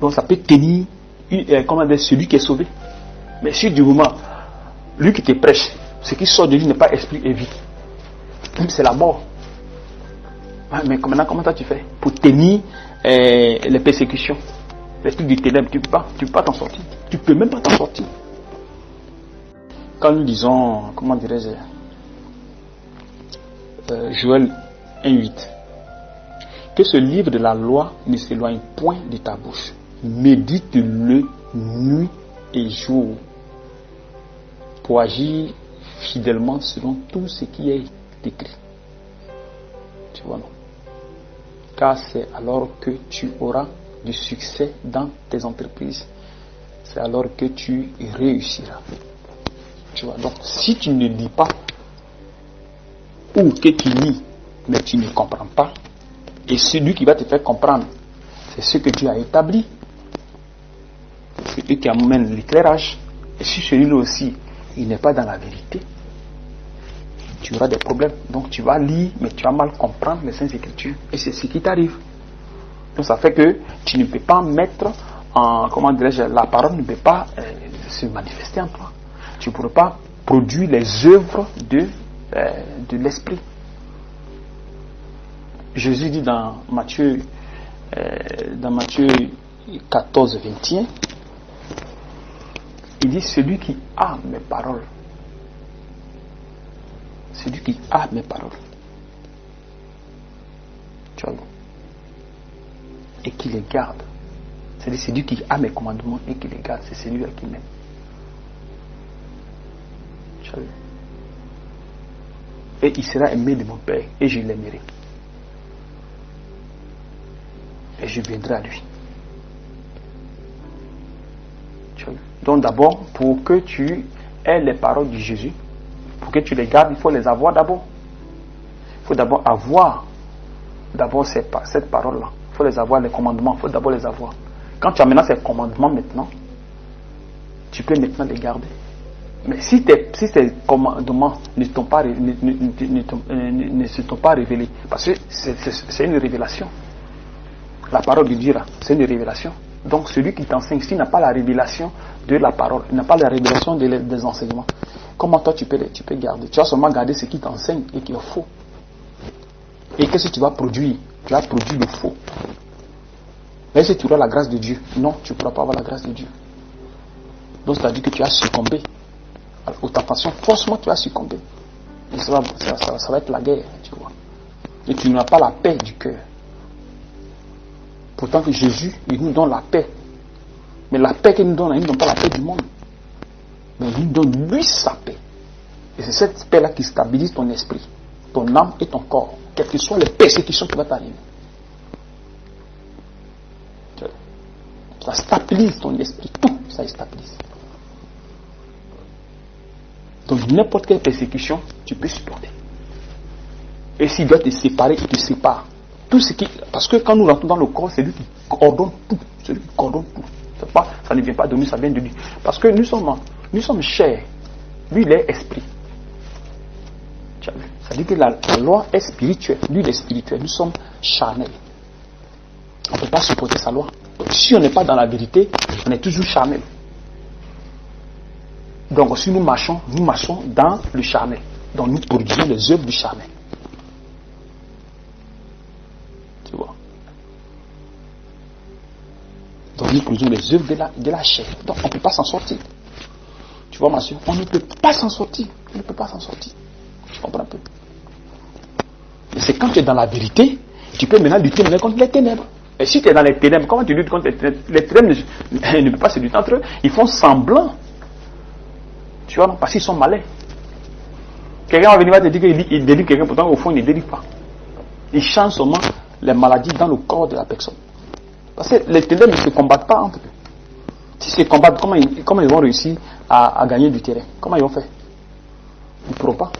Donc ça peut tenir celui qui est sauvé. Mais si du moment, lui qui te prêche, ce qui sort de lui n'est pas esprit et vie, c'est la mort. Mais maintenant, comment tu fais pour tenir les persécutions, les trucs du ténèbre? Tu peux pas t'en sortir. Tu peux même pas t'en sortir. Quand nous disons, comment dirais-je, Joël 1:8, que ce livre de la loi ne s'éloigne point de ta bouche. Médite-le nuit et jour pour agir fidèlement selon tout ce qui est écrit. Tu vois, non? Car c'est alors que tu auras du succès dans tes entreprises. C'est alors que tu réussiras. Tu vois, donc si tu ne lis pas, ou que tu lis, mais tu ne comprends pas, et celui qui va te faire comprendre, c'est ce que tu as établi. C'est eux qui amènent l'éclairage. Et si celui-là aussi, il n'est pas dans la vérité, tu auras des problèmes. Donc tu vas lire, mais tu vas mal comprendre les Saintes Écritures. Et c'est ce qui t'arrive. Donc ça fait que tu ne peux pas mettre en, comment dirais-je, la parole ne peut pas se manifester en toi. Tu ne pourras pas produire les œuvres de l'esprit. Jésus dit dans Matthieu 14, 21, il dit celui qui a mes paroles, celui qui a mes paroles, tu vois, et qui les garde, c'est-à-dire celui qui a mes commandements et qui les garde, c'est celui-là qui m'aime. Tu vois. Et il sera aimé de mon Père et je l'aimerai. Et je viendrai à lui. Donc d'abord, pour que tu aies les paroles de Jésus, pour que tu les gardes, il faut les avoir d'abord. Il faut d'abord avoir cette parole-là. Il faut les avoir, les commandements, il faut d'abord les avoir. Quand tu as maintenant ces commandements maintenant, tu peux maintenant les garder. Mais si ces commandements ne se sont pas révélés, parce que c'est une révélation. La parole de Dieu là, c'est une révélation. Donc celui qui t'enseigne, s'il n'a pas la révélation de la parole, il n'a pas la révélation des enseignements, comment toi tu peux garder? Tu vas seulement garder ce qui t'enseigne et qui est faux. Et qu'est-ce que tu vas produire? Tu vas produire le faux. Mais si tu auras la grâce de Dieu, non, tu ne pourras pas avoir la grâce de Dieu. Donc, c'est-à-dire que tu as succombé aux tentations. Forcément, tu as succombé. Et ça va être la guerre, tu vois. Et tu n'as pas la paix du cœur. Pourtant que Jésus, il nous donne la paix. Mais la paix qu'il nous donne, il ne donne pas la paix du monde. Mais il nous donne lui sa paix. Et c'est cette paix-là qui stabilise ton esprit, ton âme et ton corps. Quelles que soient les persécutions qui vont t'arriver. Ça stabilise ton esprit. Tout ça stabilise. Donc n'importe quelle persécution, tu peux supporter. Et s'il doit te séparer, il te sépare. Tout ce qui, parce que quand nous rentrons dans le corps, c'est lui qui coordonne tout. C'est lui qui coordonne tout. Ça ne vient pas de nous, ça vient de lui. Parce que nous sommes chairs. Lui, il est esprit. Tu as vu? Ça dit que la loi est spirituelle. Lui, il est spirituel. Nous sommes charnels. On ne peut pas supporter sa loi. Donc, si on n'est pas dans la vérité, on est toujours charnel. Donc, si nous marchons dans le charnel. Donc, nous produisons les œuvres du charnel. Tu vois? Donc, nous produisons les œuvres de la chair. Donc, on ne peut pas s'en sortir. Tu vois, ma soeur? On ne peut pas s'en sortir. On ne peut pas s'en sortir. Tu comprends un peu? Et c'est quand tu es dans la vérité, tu peux maintenant lutter contre les ténèbres. Et si tu es dans les ténèbres, comment tu luttes contre les ténèbres? Les ténèbres ne peuvent pas se lutter entre eux. Ils font semblant. Tu vois, non? Parce qu'ils sont malins. Quelqu'un va venir te dire qu'il délivre quelqu'un, pourtant au fond il ne délivre pas. Il change seulement les maladies dans le corps de la personne. Parce que les ténèbres ne se combattent pas entre eux. Si se combattent, comment ils vont réussir à gagner du terrain? Comment ils vont faire? Ils ne pourront pas.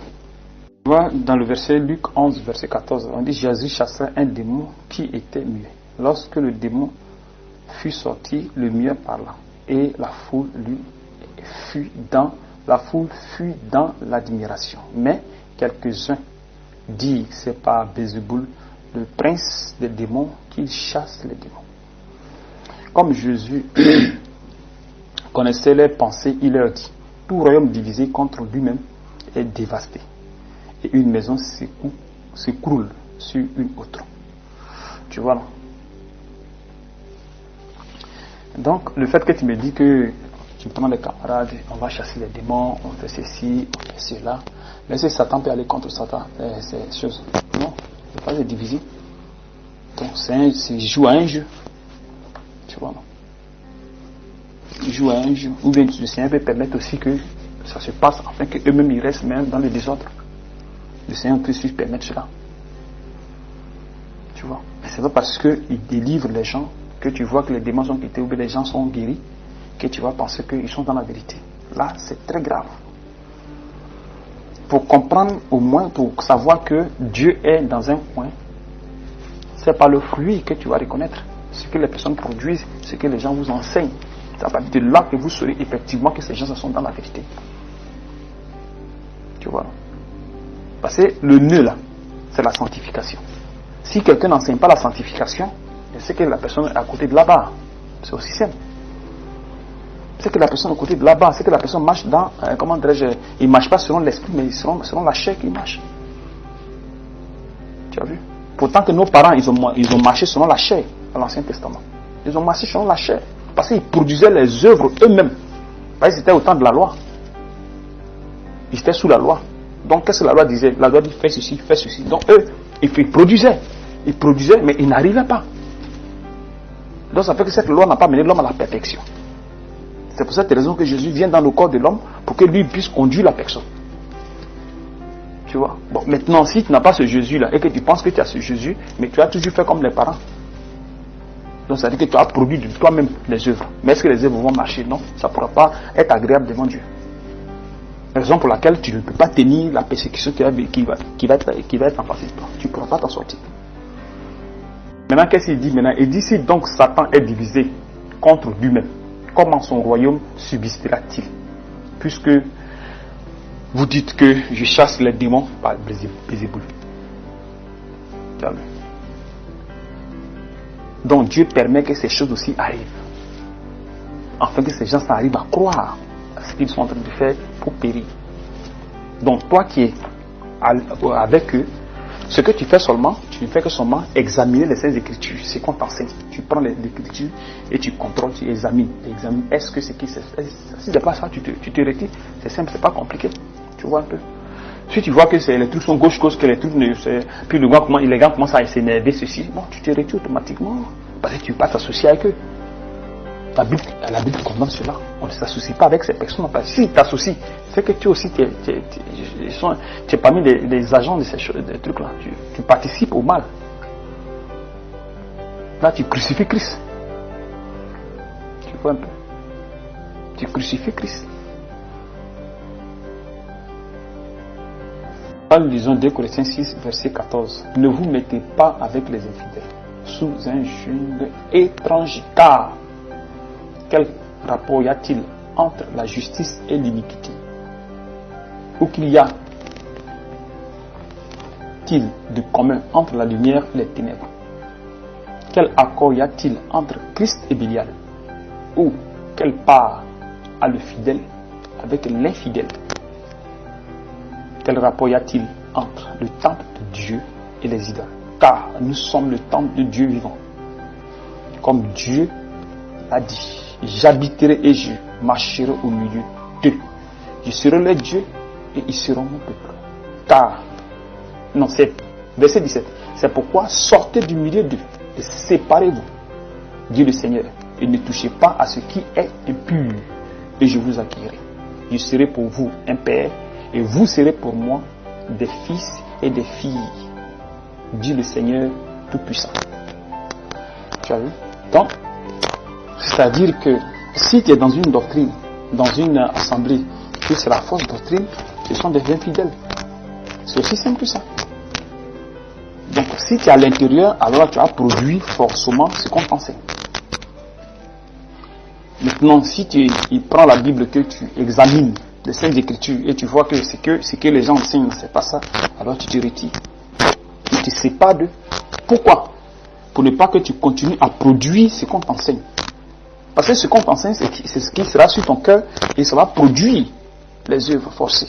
Tu vois, dans le verset Luc 11, verset 14, on dit Jésus chassa un démon qui était muet. Lorsque le démon fut sorti, le muet parla. Et la foule fut dans l'admiration. Mais quelques-uns dirent, c'est par Bézéboul, le prince des démons, qu'il chasse les démons. Comme Jésus connaissait leurs pensées, il leur dit, tout royaume divisé contre lui-même est dévasté. Et une maison s'écroule sur une autre. Tu vois, non? Donc, le fait que tu me dis que tu prends des camarades, on va chasser les démons, on fait ceci, on fait cela. Mais si Satan peut aller contre Satan, c'est chose. Non, il ne faut pas se diviser. Donc, c'est jouer à un jeu. Tu vois, non? Il joue à un jeu. Ou bien le Seigneur peut permettre aussi que ça se passe afin qu'eux-mêmes ils restent même dans le désordre. Le Seigneur peut aussi permettre cela. Tu vois. C'est pas parce qu'il délivre les gens que tu vois que les démons sont quittés ou que les gens sont guéris que tu vas penser qu'ils sont dans la vérité. Là, c'est très grave. Pour comprendre, au moins, pour savoir que Dieu est dans un coin, c'est par le fruit que tu vas reconnaître ce que les personnes produisent, ce que les gens vous enseignent. C'est à partir de là que vous saurez effectivement que ces gens sont dans la vérité. Tu vois. Parce que le nœud là, c'est la sanctification. Si quelqu'un n'enseigne pas la sanctification, c'est que la personne est à côté de là-bas. C'est aussi simple. C'est que la personne est à côté de là-bas, c'est que la personne marche dans, comment dirais-je, il ne marche pas selon l'esprit, mais selon la chair qu'il marche. Tu as vu? Pourtant que nos parents, ils ont marché selon la chair dans l'Ancien Testament. Ils ont marché selon la chair. Parce qu'ils produisaient les œuvres eux-mêmes. Parce qu'ils étaient au temps de la loi. Ils étaient sous la loi. Donc qu'est-ce que la loi disait? La loi dit fais ceci, fais ceci. Donc eux, ils produisaient. Ils produisaient, mais ils n'arrivaient pas. Donc ça fait que cette loi n'a pas mené l'homme à la perfection. C'est pour cette raison que Jésus vient dans le corps de l'homme pour que lui puisse conduire la personne. Tu vois? Bon, maintenant, si tu n'as pas ce Jésus-là et que tu penses que tu as ce Jésus, mais tu as toujours fait comme les parents. Donc ça veut dire que tu as produit de toi-même les œuvres. Mais est-ce que les œuvres vont marcher? Non, ça ne pourra pas être agréable devant Dieu. Raison pour laquelle tu ne peux pas tenir la persécution qui va être en face de toi. Tu ne pourras pas t'en sortir. Maintenant, qu'est-ce qu'il dit maintenant? Il dit si donc Satan est divisé contre lui-même, comment son royaume subsistera-t-il? Puisque vous dites que je chasse les démons par Bézéboul. Donc Dieu permet que ces choses aussi arrivent. Afin que ces gens arrivent à croire à ce qu'ils sont en train de faire pour périr. Donc toi qui es avec eux, ce que tu fais seulement, tu Tu ne fais que seulement examiner les Saintes Écritures. C'est qu'on t'enseigne. Tu prends les Écritures et tu contrôles, tu examines. Est-ce que c'est qui c'est? Si c'est pas ça, tu te retires. C'est simple, c'est pas compliqué. Tu vois un peu. Si tu vois que les trucs sont gauche-gauche, que les trucs ne... Puis les gars commencent à s'énerver, ceci, bon, tu te retires automatiquement. Parce que tu ne veux pas t'associer avec eux. La Bible condamne cela. On ne s'associe pas avec ces personnes. Parce que si tu t'associes, c'est que tu aussi, tu es parmi les agents de ces choses, des trucs là. Tu participes au mal. Là, tu crucifies Christ. Tu vois un peu. Tu crucifies Christ. Nous lisons 2 Corinthiens 6, verset 14. Ne vous mettez pas avec les infidèles sous un joug étranger, car quel rapport y a-t-il entre la justice et l'iniquité? Ou qu'il y a-t-il de commun entre la lumière et les ténèbres? Quel accord y a-t-il entre Christ et Bélial? Ou quelle part a le fidèle avec l'infidèle? Quel rapport y a-t-il entre le temple de Dieu et les idoles? Car nous sommes le temple de Dieu vivant. Comme Dieu a dit, j'habiterai et je marcherai au milieu d'eux. Je serai leur Dieu et ils seront mon peuple. Car, non, c'est verset 17. C'est pourquoi sortez du milieu d'eux et séparez-vous, dit le Seigneur, et ne touchez pas à ce qui est impur, et je vous accueillerai. Je serai pour vous un père, et vous serez pour moi des fils et des filles, dit le Seigneur Tout-Puissant. Tu as vu? Donc, c'est-à-dire que si tu es dans une doctrine, dans une assemblée, que c'est la fausse doctrine, ce sont des infidèles. C'est aussi simple que ça. Donc, si tu es à l'intérieur, alors tu as produit forcément ce qu'on t'enseigne. Maintenant, si tu prends la Bible, que tu examines les Saintes Écritures et tu vois que ce que les gens enseignent, c'est pas ça, alors tu te retires. Tu te sépares d'eux. Pourquoi? Pour ne pas que tu continues à produire ce qu'on t'enseigne. Parce que ce qu'on t'enseigne, c'est ce qui sera sur ton cœur et ça va produire les œuvres forcées.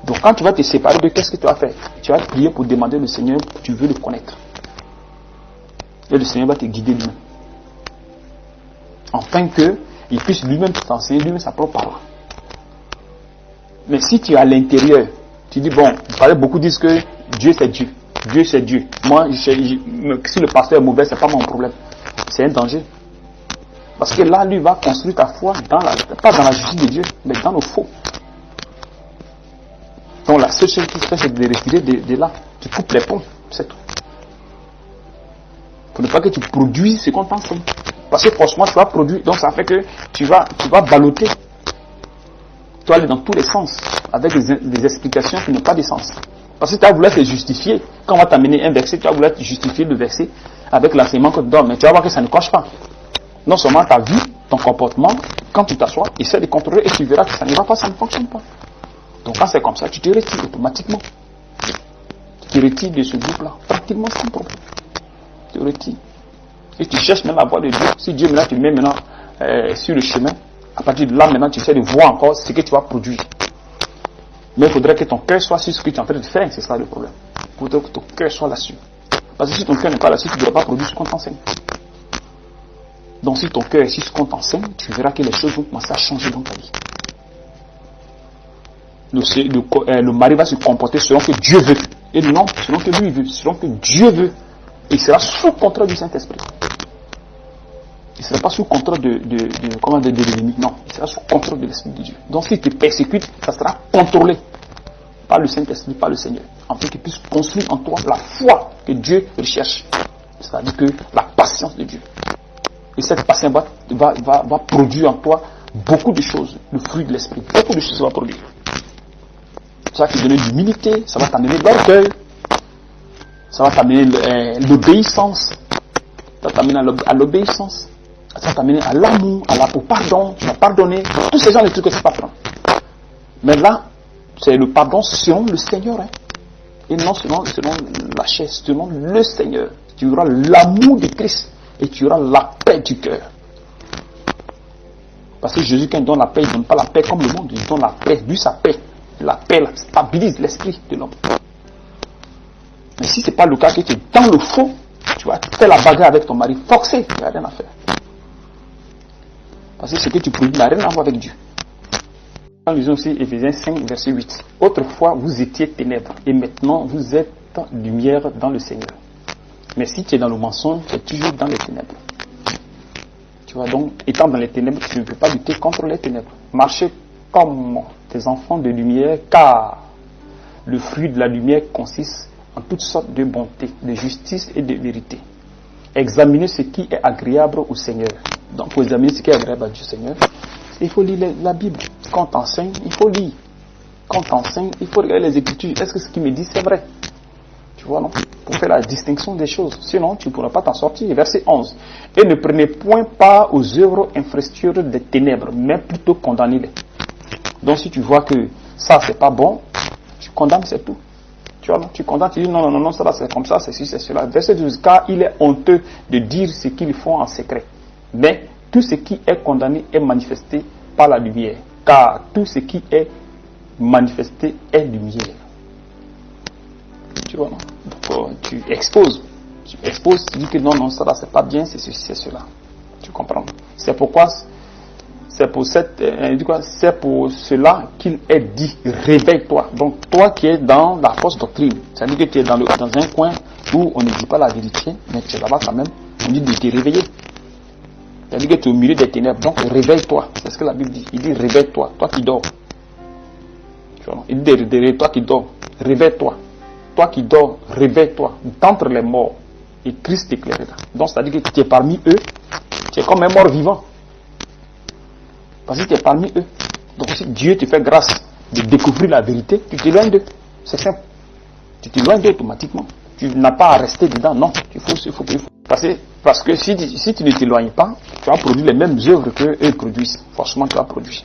Donc quand tu vas te séparer d'eux, qu'est-ce que tu vas faire? Tu vas prier pour demander au Seigneur, tu veux le connaître. Et le Seigneur va te guider lui-même. Afin qu'il puisse lui-même t'enseigner lui-même sa propre parole. Mais si tu es à l'intérieur, tu dis, bon, beaucoup disent que Dieu c'est Dieu. Dieu c'est Dieu. Moi, si le pasteur est mauvais, c'est pas mon problème. C'est un danger. Parce que là, lui va construire ta foi, pas dans la justice de Dieu, mais dans le faux. Donc la seule chose qui se fait, c'est de retirer de là. Tu coupes les ponts, c'est tout. Pour ne pas que tu produises ce qu'on t'enseigne. Parce que franchement, tu vas produire, donc ça fait que tu vas balloter. Tu vas aller dans tous les sens, avec des explications qui n'ont pas de sens. Parce que tu vas vouloir te justifier. Quand on va t'amener un verset, tu vas vouloir te justifier le verset avec l'enseignement que tu donnes. Mais tu vas voir que ça ne coche pas. Non seulement ta vie, ton comportement, quand tu t'assois, essaie de contrôler et tu verras que ça ne va pas, ça ne fonctionne pas. Donc quand c'est comme ça, tu te retires automatiquement. Tu te retires de ce groupe-là, pratiquement sans problème. Tu te retires. Et tu cherches même à voir de Dieu. Si Dieu maintenant te met maintenant sur le chemin, à partir de là maintenant tu essaies de voir encore ce que tu vas produire. Mais il faudrait que ton cœur soit sur ce que tu es en train de faire, c'est ça le problème. Il faudrait que ton cœur soit là-dessus. Parce que si ton cœur n'est pas là-dessus, tu ne devras pas produire ce qu'on t'enseigne. Donc si ton cœur est sur ce qu'on t'enseigne, tu verras que les choses vont commencer à changer dans ta vie. Le mari va se comporter selon que Dieu veut. Et non selon que lui veut, selon que Dieu veut. Il sera sous contrôle du Saint-Esprit. Il ne sera pas sous contrôle de l'ennemi. Non, il sera sous contrôle de l'Esprit de Dieu. Donc s'il te persécute, ça sera contrôlé par le Saint-Esprit, par le Seigneur. Afin qu'il puisse construire en toi la foi que Dieu recherche. C'est-à-dire que la patience de Dieu. Et cette patience va produire en toi beaucoup de choses. Le fruit de l'Esprit. Beaucoup de choses va produire. Ça va te donner l'humilité, ça va t'amener l'orgueil. Ça va t'amener l'obéissance. Ça va t'amener à l'obéissance. Ça va t'amener à l'amour, au pardon. Tu vas pardonner. Tous ces gens de trucs que tu vas prendre. Mais là, c'est le pardon selon le Seigneur. Hein. Et non selon la chair, selon le Seigneur. Tu auras l'amour de Christ. Et tu auras la paix du cœur. Parce que Jésus, quand il donne la paix, il ne donne pas la paix comme le monde. Il donne la paix, lui sa paix. La paix stabilise l'esprit de l'homme. Mais si ce n'est pas le cas, que tu es dans le faux, tu vas faire la bagarre avec ton mari, forcé, il n'y a rien à faire. Parce que ce que tu produis n'a rien à voir avec Dieu. Nous lisons aussi Éphésiens 5, verset 8. Autrefois, vous étiez ténèbres, et maintenant vous êtes lumière dans le Seigneur. Mais si tu es dans le mensonge, tu es toujours dans les ténèbres. Tu vois, donc, étant dans les ténèbres, tu ne peux pas lutter contre les ténèbres. Marchez comme des enfants de lumière, car le fruit de la lumière consiste en toutes sortes de bonté, de justice et de vérité. Examinez ce qui est agréable au Seigneur. Donc, pour examiner ce qui est agréable à Dieu Seigneur, il faut lire la Bible. Quand on t'enseigne, il faut lire. Quand on t'enseigne, il faut regarder les Écritures. Est-ce que ce qu'il me dit, c'est vrai? Tu vois, non? Pour faire la distinction des choses. Sinon, tu ne pourras pas t'en sortir. Verset 11. Et ne prenez point part aux œuvres infructueuses des ténèbres, mais plutôt condamnez-les. Donc, si tu vois que ça, c'est pas bon, tu condamnes, c'est tout. Tu vois, non? Tu condamnes, tu dis non, ça c'est comme ça, c'est ci, c'est cela. Verset 12. Car il est honteux de dire ce qu'ils font en secret. Mais tout ce qui est condamné est manifesté par la lumière. Car tout ce qui est manifesté est lumière. Tu vois, non? Donc, tu exposes. Tu dis que non, ça là, c'est pas bien, c'est ceci, c'est cela. Tu comprends? C'est pourquoi, c'est pour cela qu'il est dit, réveille-toi. Donc, toi qui es dans la fausse doctrine, c'est-à-dire que tu es dans un coin où on ne dit pas la vérité, mais tu es là-bas quand même, on dit de te réveiller. C'est-à-dire que tu es au milieu des ténèbres, donc réveille-toi. C'est ce que la Bible dit. Il dit réveille-toi, toi qui dors. Tu vois, il dit toi qui dors, réveille-toi. Toi qui dors, réveille-toi d'entre les morts et Christ t'éclairera. Donc, c'est-à-dire que tu es parmi eux, tu es comme un mort vivant. Parce que tu es parmi eux. Donc, si Dieu te fait grâce de découvrir la vérité, tu t'éloignes d'eux. C'est simple. Tu t'éloignes d'eux automatiquement. Tu n'as pas à rester dedans. Non, il faut. Parce que si tu ne t'éloignes pas, tu vas produire les mêmes œuvres qu'eux produisent. Forcément, tu vas produire.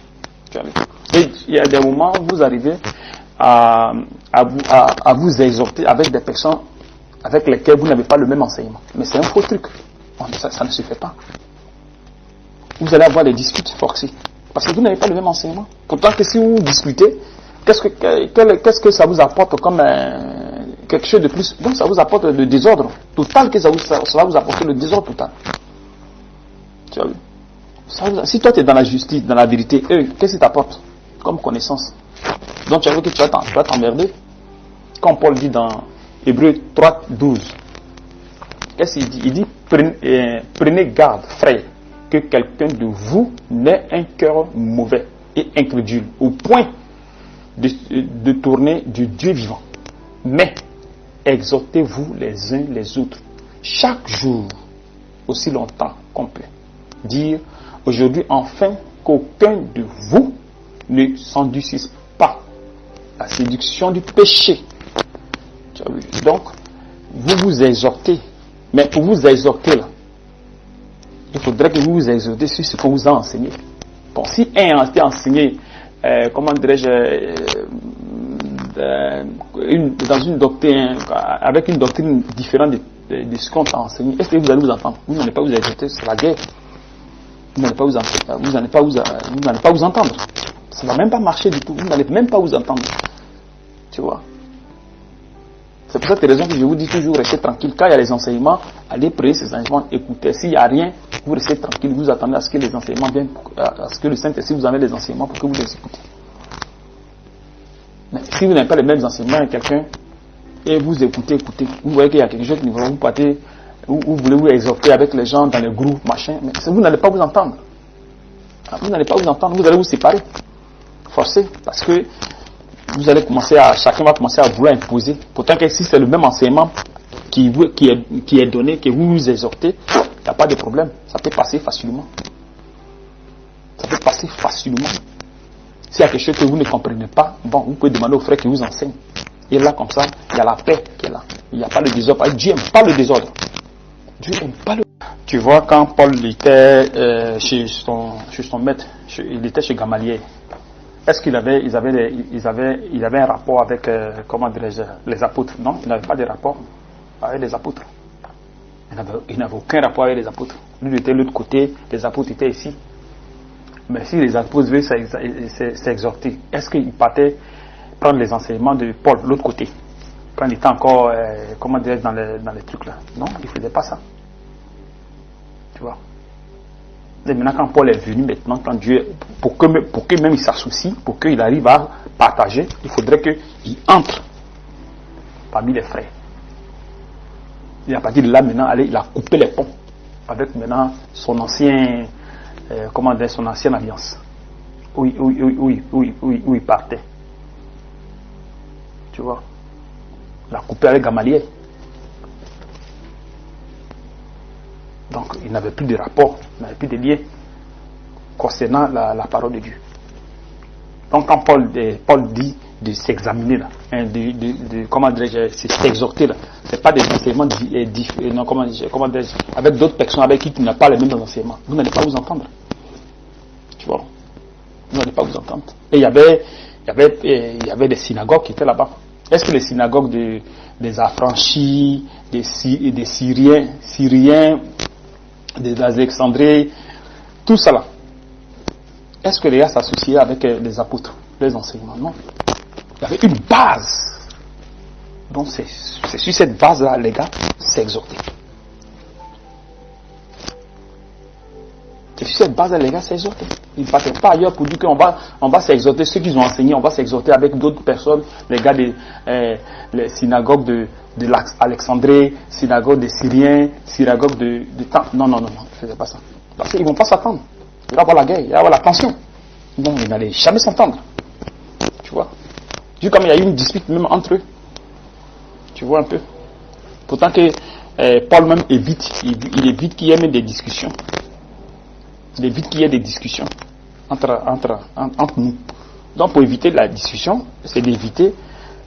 Et il y a des moments où vous arrivez à vous exhorter avec des personnes avec lesquelles vous n'avez pas le même enseignement. Mais c'est un faux truc. Ça ne se fait pas. Vous allez avoir des disputes forcées. Parce que vous n'avez pas le même enseignement. Pourtant que si vous discutez, qu'est-ce que ça vous apporte comme quelque chose de plus? Donc ça vous apporte le désordre total, que ça va vous apporter le désordre total. Tu as vu? Si toi tu es dans la justice, dans la vérité, qu'est-ce qui t'apporte comme connaissance? Donc tu as vu que tu vas t'emmerder. Comme Paul dit dans Hébreux 3, 12. Qu'est-ce qu'il dit? Il dit, prenez garde, frère, que quelqu'un de vous n'ait un cœur mauvais et incrédule, au point de tourner du Dieu vivant. Mais exhortez-vous les uns les autres, chaque jour, aussi longtemps qu'on peut. Dire, aujourd'hui, enfin, qu'aucun de vous ne s'endurcisse pas la séduction du péché. Donc, vous vous exhortez. Mais pour vous exhorter, là, il faudrait que vous vous exhortez sur ce qu'on vous a enseigné. Bon, si un a été enseigné, comment dirais-je, dans une doctrine, avec une doctrine différente de ce qu'on t'a enseigné, est-ce que vous allez vous entendre? Vous n'allez pas vous exhorter, c'est la guerre. Vous n'allez pas vous entendre. Ça ne va même pas marcher du tout. Vous n'allez même pas vous entendre. Tu vois? C'est pour cette raison que je vous dis toujours, restez tranquille. Quand il y a les enseignements, allez prier ces enseignements, écoutez. S'il n'y a rien, vous restez tranquille, vous attendez à ce que les enseignements viennent, à ce que le Saint-Esprit vous amène les enseignements pour que vous les écoutez. Mais si vous n'avez pas les mêmes enseignements à quelqu'un, et vous écoutez, vous voyez qu'il y a quelque chose qui va vous partez, ou vous voulez vous exhorter avec les gens dans les groupes, machin, mais vous n'allez pas vous entendre. Vous n'allez pas vous entendre, vous allez vous séparer. Forcé, parce que chacun va commencer à vouloir imposer. Pourtant que si c'est le même enseignement qui est donné, que vous vous exhortez, il n'y a pas de problème. Ça peut passer facilement. S'il y a quelque chose que vous ne comprenez pas, bon, vous pouvez demander aux frères qui vous enseignent. Et là, comme ça, il y a la paix qui est là. Il n'y a pas le désordre. Dieu n'aime pas le désordre. Dieu n'aime pas le... Tu vois, quand Paul était chez son maître, il était chez Gamaliel. Est-ce qu'il avait un rapport avec, comment dirais-je, les apôtres? Non, il n'avait pas de rapport avec les apôtres. Il n'avait aucun rapport avec les apôtres. Lui, il était de l'autre côté, les apôtres étaient ici. Mais si les apôtres veulent s'exhorter, est-ce qu'il partait prendre les enseignements de Paul de l'autre côté? quand il était encore, comment dire, dans les trucs là. Non, il ne faisait pas ça. Tu vois. Et maintenant, quand Paul est venu, maintenant, quand Dieu, pour que même il s'associe, pour qu'il arrive à partager, il faudrait qu'il entre parmi les frères. Et à partir de là, maintenant, il a coupé les ponts avec maintenant son ancien, comment dire, son ancienne alliance. Où il partait. Tu vois. Il a coupé avec Gamaliel. Donc, il n'avait plus de rapport, il n'avait plus de lien concernant la parole de Dieu. Donc, quand Paul dit de s'examiner, là, hein, comment dirais-je, s'exhorter, là, c'est pas des enseignements non, comment dirais-je, avec d'autres personnes avec qui tu n'as pas les mêmes enseignements. Vous n'allez pas vous entendre. Tu vois. Vous n'allez pas vous entendre. Et il y avait des synagogues qui étaient là-bas. Est-ce que les synagogues des affranchis, des Syriens, des Alexandries, tout ça là, est-ce que les gars s'associaient avec les apôtres, les enseignements? Non. Il y avait une base. Donc c'est sur cette base-là, les gars s'exhortaient. C'est sur cette base-là, les gars s'exhortaient. Ils ne partaient pas ailleurs pour dire qu'on va s'exhorter, ceux qu'ils ont enseigné, on va s'exhorter avec d'autres personnes, les gars des synagogues de l'Alexandrie, synagogues des Syriens, synagogues de temps. Non, ne faisait pas ça. Parce qu'ils ne vont pas s'attendre. Il va y avoir la guerre, il va y avoir la tension. Donc ils n'allaient jamais s'entendre. Tu vois. Vu comme il y a eu une dispute même entre eux. Tu vois un peu. Pourtant que Paul même évite qu'il y ait même des discussions. Il évite qu'il y ait des discussions entre nous. Donc pour éviter la discussion, c'est d'éviter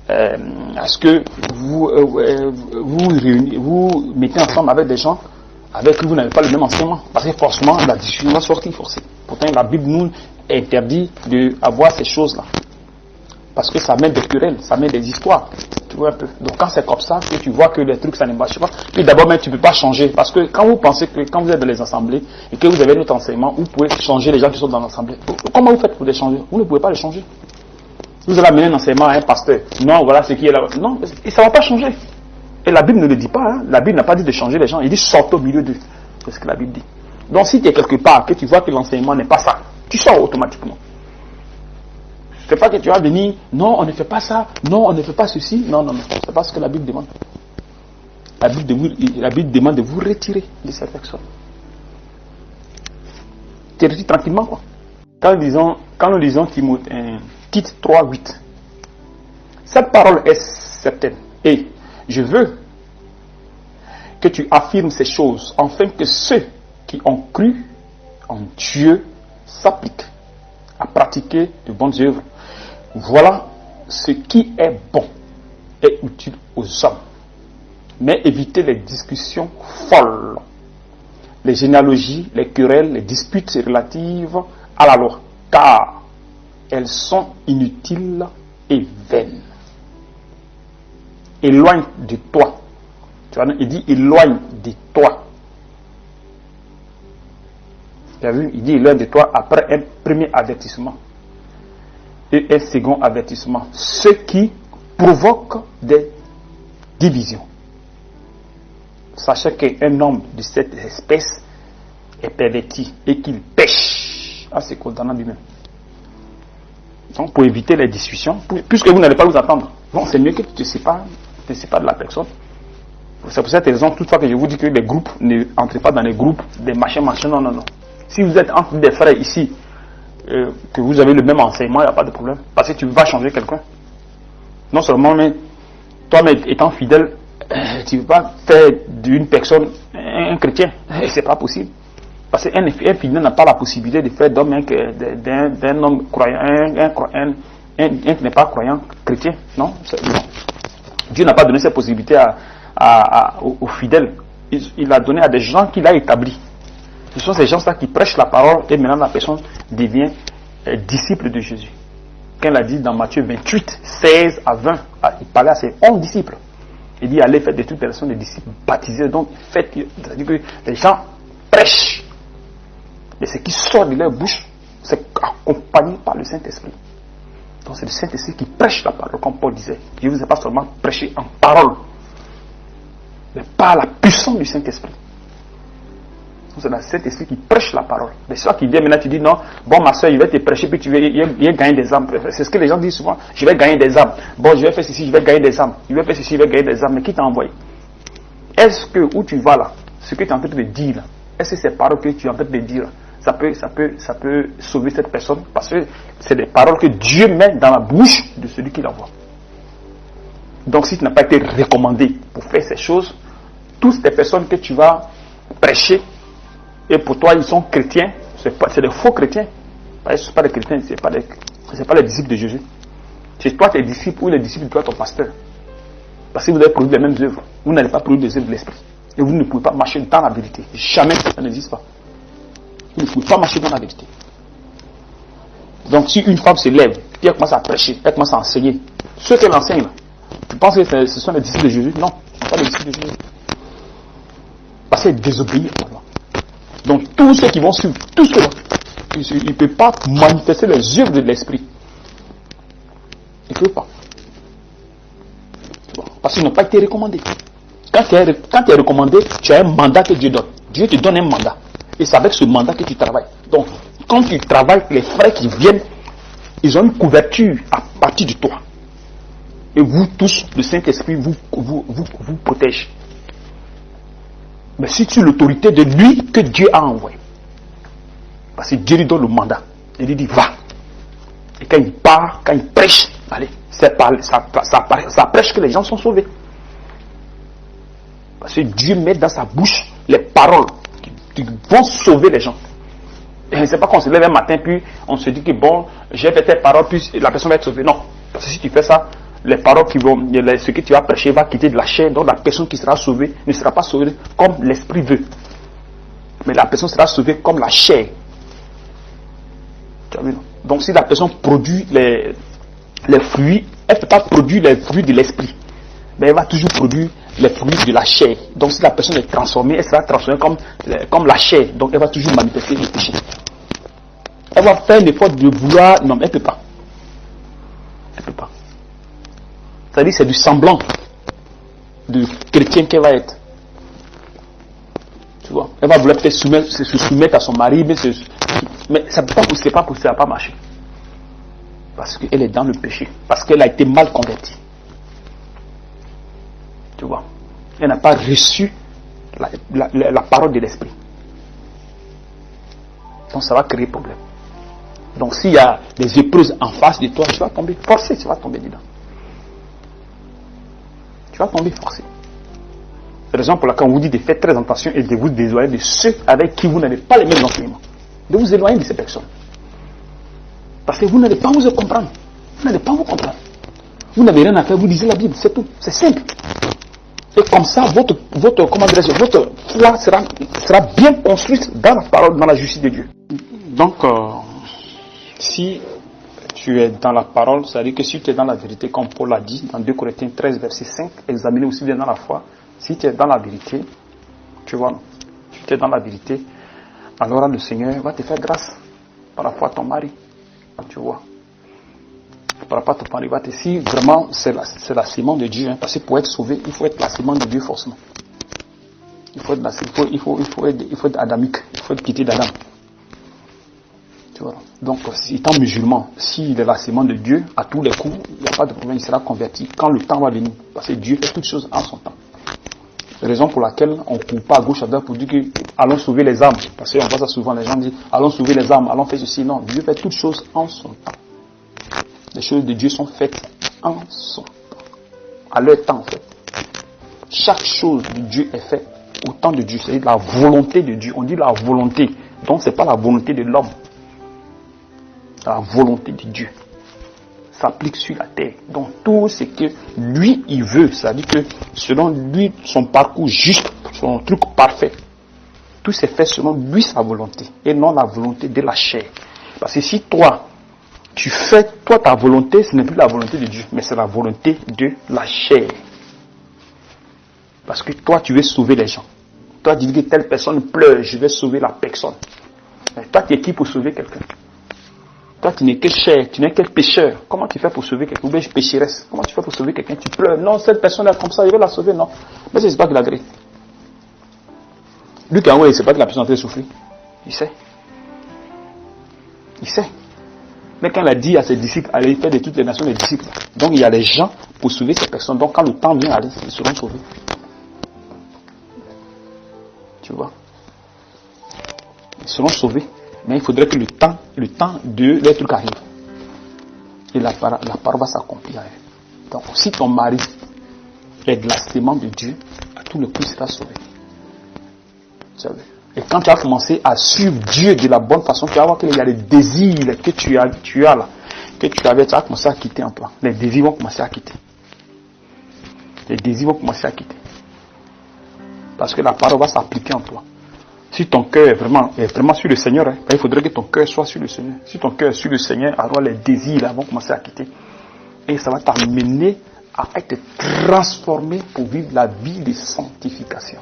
à ce que vous mettez ensemble avec des gens avec qui vous n'avez pas le même enseignement. Parce que forcément, la discussion va sortir forcée. Pourtant, la Bible nous interdit d'avoir ces choses-là. Parce que ça met des querelles, ça met des histoires. Tu vois un peu. Donc quand c'est comme ça, que tu vois que les trucs, ça ne marche pas, puis d'abord même tu ne peux pas changer. Parce que quand vous pensez que quand vous êtes dans les assemblées et que vous avez notre enseignement, vous pouvez changer les gens qui sont dans l'assemblée. Comment vous faites pour les changer? Vous ne pouvez pas les changer. Vous allez amener un enseignement à un pasteur. Non, voilà ce qui est là. Non, et ça ne va pas changer. Et la Bible ne le dit pas. Hein. La Bible n'a pas dit de changer les gens. Il dit sortez au milieu d'eux. C'est ce que la Bible dit. Donc si tu es quelque part, que tu vois que l'enseignement n'est pas ça, tu sors automatiquement. C'est pas que tu vas venir, non, on ne fait pas ça, non, on ne fait pas ceci. Non. C'est pas ce que la Bible demande. La Bible demande de vous retirer de cette personne. Tu retires tranquillement, quoi. Quand nous lisons Tite 3:8, cette parole est certaine. Et je veux que tu affirmes ces choses, afin que ceux qui ont cru en Dieu s'appliquent à pratiquer de bonnes œuvres. Voilà ce qui est bon et utile aux hommes. Mais évitez les discussions folles, les généalogies, les querelles, les disputes relatives à la loi, car elles sont inutiles et vaines. Éloigne de toi. Tu vois, il dit éloigne de toi. Tu as vu, il dit éloigne de toi après un premier avertissement et un second avertissement. Ce qui provoque des divisions. Sachez qu'un homme de cette espèce est perverti et qu'il pêche en se condamnant lui-même. Donc pour éviter les discussions, puisque vous n'allez pas vous attendre, bon, c'est mieux que tu te sépares de la personne. C'est pour cette raison, toutefois que je vous dis que les groupes, ne entrez pas dans les groupes, des machins, non. Si vous êtes entre des frères ici, que vous avez le même enseignement, il n'y a pas de problème. Parce que tu ne peux pas changer quelqu'un. Non seulement, mais toi-même étant fidèle, tu ne peux pas faire d'une personne un chrétien. C'est pas possible. Parce qu'un fidèle n'a pas la possibilité de faire d'un homme croyant, un qui n'est pas croyant chrétien. Non. Dieu n'a pas donné cette possibilité aux fidèles. Il l'a donné à des gens qu'il a établis. Ce sont ces gens-là qui prêchent la parole et maintenant la personne devient disciple de Jésus. Quand il a dit dans Matthieu 28, 16 à 20, il parlait à ses 11 disciples. Il dit allez faire de toutes les personnes des disciples baptisés. Donc c'est-à-dire que les gens prêchent. Mais ce qui sort de leur bouche, c'est accompagné par le Saint-Esprit. Donc c'est le Saint-Esprit qui prêche la parole, comme Paul disait. Je ne vous ai pas seulement prêché en parole, mais par la puissance du Saint-Esprit. C'est le Saint-Esprit qui prêche la parole. Mais soit qui vient maintenant, tu dis non, bon ma soeur, il va te prêcher, puis tu vas gagner des âmes. C'est ce que les gens disent souvent, je vais gagner des âmes. Bon, je vais faire ceci, je vais gagner des âmes. Je vais faire ceci, je vais gagner des âmes. Mais qui t'a envoyé? Est-ce que où tu vas là, ce que tu es en train de dire là, est-ce que ces paroles que tu es en train de dire là, ça peut sauver cette personne? Parce que c'est des paroles que Dieu met dans la bouche de celui qui l'envoie. Donc si tu n'as pas été recommandé pour faire ces choses, toutes ces personnes que tu vas prêcher, et pour toi ils sont chrétiens, c'est des faux chrétiens. Ce ne sont pas des chrétiens, ce n'est pas les disciples de Jésus. C'est toi tes disciples ou les disciples de toi ton pasteur. Parce que vous avez produit les mêmes œuvres. Vous n'allez pas produire des œuvres de l'esprit. Et vous ne pouvez pas marcher dans la vérité. Jamais ça n'existe pas. Vous ne pouvez pas marcher dans la vérité. Donc si une femme se lève, puis elle commence à prêcher, elle commence à enseigner, ceux qu'elle enseigne, tu penses que ce sont les disciples de Jésus? Non, ce ne sont pas les disciples de Jésus. Parce qu'elle désobéit à la loi. Donc tous ceux qui vont suivre, tout cela, ils ne peuvent pas manifester les œuvres de l'esprit. Ils ne peuvent pas. Parce qu'ils n'ont pas été recommandés. Quand tu es recommandé, tu as un mandat que Dieu donne. Dieu te donne un mandat. Et c'est avec ce mandat que tu travailles. Donc, quand tu travailles, les frères qui viennent, ils ont une couverture à partir de toi. Et vous tous, le Saint-Esprit vous protège. Mais c'est sur l'autorité de lui que Dieu a envoyé. Parce que Dieu lui donne le mandat. Il lui dit, va. Et quand il part, quand il prêche, allez, ça prêche que les gens sont sauvés. Parce que Dieu met dans sa bouche les paroles qui vont sauver les gens. Et c'est pas qu'on se lève un matin, puis on se dit que bon, j'ai fait tes paroles, puis la personne va être sauvée. Non. Parce que si tu fais ça, les paroles ce que tu vas prêcher va quitter de la chair, donc la personne qui sera sauvée ne sera pas sauvée comme l'esprit veut. Mais la personne sera sauvée comme la chair. Tu as vu, non? Donc si la personne produit les fruits, elle ne peut pas produire les fruits de l'esprit. Mais elle va toujours produire les fruits de la chair. Donc si la personne est transformée, elle sera transformée comme la chair. Donc elle va toujours manifester le péché. Elle va faire l'effort de vouloir... Non, elle ne peut pas. Elle ne peut pas. C'est-à-dire c'est du semblant de chrétien qu'elle va être. Tu vois, elle va vouloir peut-être se soumettre à son mari, mais ça ne peut pas pousser, ça ne va pas marcher. Parce qu'elle est dans le péché. Parce qu'elle a été mal convertie. Tu vois, elle n'a pas reçu la parole de l'esprit. Donc ça va créer problème. Donc s'il y a des épreuves en face de toi, tu vas tomber forcé, tu vas tomber dedans. Tu vas tomber forcé. C'est la raison pour laquelle on vous dit de faire très attention et de vous désoler de ceux avec qui vous n'avez pas les mêmes enseignements. De vous éloigner de ces personnes. Parce que vous n'allez pas vous comprendre. Vous n'allez pas vous comprendre. Vous n'avez rien à faire, vous lisez la Bible, c'est tout. C'est simple. Et comme ça, votre foi sera bien construite dans la parole, dans la justice de Dieu. Donc, si tu es dans la parole, c'est-à-dire que si tu es dans la vérité, comme Paul l'a dit dans 2 Corinthiens 13, verset 5, examinez aussi bien dans la foi. Si tu es dans la vérité, tu vois, si tu es dans la vérité, alors le Seigneur va te faire grâce par rapport à ton mari, tu vois. Par rapport à ton mari, si vraiment c'est la sémence de Dieu, hein, parce que pour être sauvé, il faut être la sémence de Dieu forcément. Il faut être adamique, il faut être quitté d'Adam. Tu vois. Donc, étant musulman, s'il est la sémence de Dieu, à tous les coups, il n'y a pas de problème, il sera converti quand le temps va venir. Parce que Dieu fait toutes choses en son temps. C'est la raison pour laquelle on ne court pas à gauche à droite pour dire que allons sauver les âmes. Parce qu'on voit ça souvent, les gens disent allons sauver les âmes, allons faire ceci. Non, Dieu fait toutes choses en son temps. Les choses de Dieu sont faites en son temps. À leur temps, en fait. Chaque chose de Dieu est faite au temps de Dieu. C'est la volonté de Dieu. On dit la volonté. Donc, ce n'est pas la volonté de l'homme. La volonté de Dieu s'applique sur la terre. Donc, tout ce que lui, il veut, c'est-à-dire que selon lui, son parcours juste, son truc parfait, tout s'est fait selon lui, sa volonté, et non la volonté de la chair. Parce que si toi, tu fais, ta volonté, ce n'est plus la volonté de Dieu, mais c'est la volonté de la chair. Parce que toi, tu veux sauver les gens. Toi, tu dis que telle personne pleure, je vais sauver la personne. Mais toi, tu es qui pour sauver quelqu'un? Toi, tu n'es que chair, tu n'es que pécheur. Comment tu fais pour sauver quelqu'un? Ou bien pécheresse. Comment tu fais pour sauver quelqu'un? Tu pleures. Non, cette personne est comme ça, il veut la sauver. Non. Mais c'est pas qu'il a gré. Lui, quand il ne sait pas que la personne est en train de souffrir. Il sait. Il sait. Mais quand il a dit à ses disciples, allez faire de toutes les nations des disciples. Donc il y a les gens pour sauver ces personnes. Donc quand le temps vient, allez, ils seront sauvés. Tu vois? Ils seront sauvés. Mais il faudrait que le temps de les trucs arrive. Et la parole va s'accomplir. Donc si ton mari est de la sémence de Dieu, à tout le coup il sera sauvé. Tu savais? Et quand tu as commencé à suivre Dieu de la bonne façon, tu vas voir qu'il y a des désirs que tu as là, que tu vas commencer à quitter en toi. Les désirs vont commencer à quitter. Les désirs vont commencer à quitter. Parce que la parole va s'appliquer en toi. Si ton cœur est vraiment sur le Seigneur, il faudrait que ton cœur soit sur le Seigneur. Si ton cœur est sur le Seigneur, alors les désirs là, vont commencer à quitter. Et ça va t'amener à être transformé pour vivre la vie de sanctification.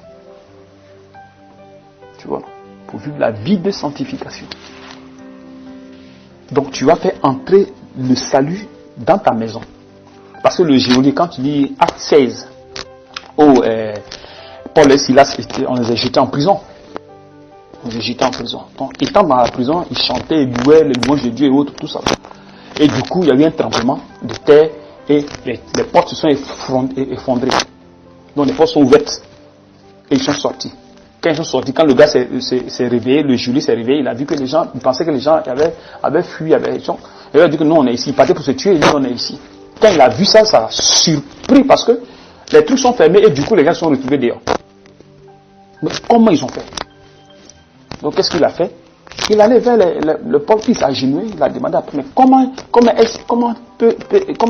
Tu vois, pour vivre la vie de sanctification. Donc tu vas faire entrer le salut dans ta maison. Parce que le Géolie, quand tu dis Acte 16, Paul et Silas, on les a jetés en prison. On les a jetés en prison. Donc, étant dans la prison, ils chantaient, ils louaient les louanges de Dieu et autres, tout ça. Et du coup, il y a eu un tremblement de terre et les portes se sont effondrées. Donc les portes sont ouvertes. Et ils sont sortis. Quand ils sont sortis, quand le gars s'est réveillé, le Julie s'est réveillé, il a vu que les gens, il pensait que les gens avaient fui, il a dit que non, on est ici. Il partait pour se tuer, il dit on est ici. Quand il a vu ça, ça a surpris parce que les trucs sont fermés et du coup les gens sont retrouvés dehors. Mais comment ils ont fait? Donc qu'est-ce qu'il a fait? Il allait vers le Paul qui s'est agenouillé, il a demandé après, mais comment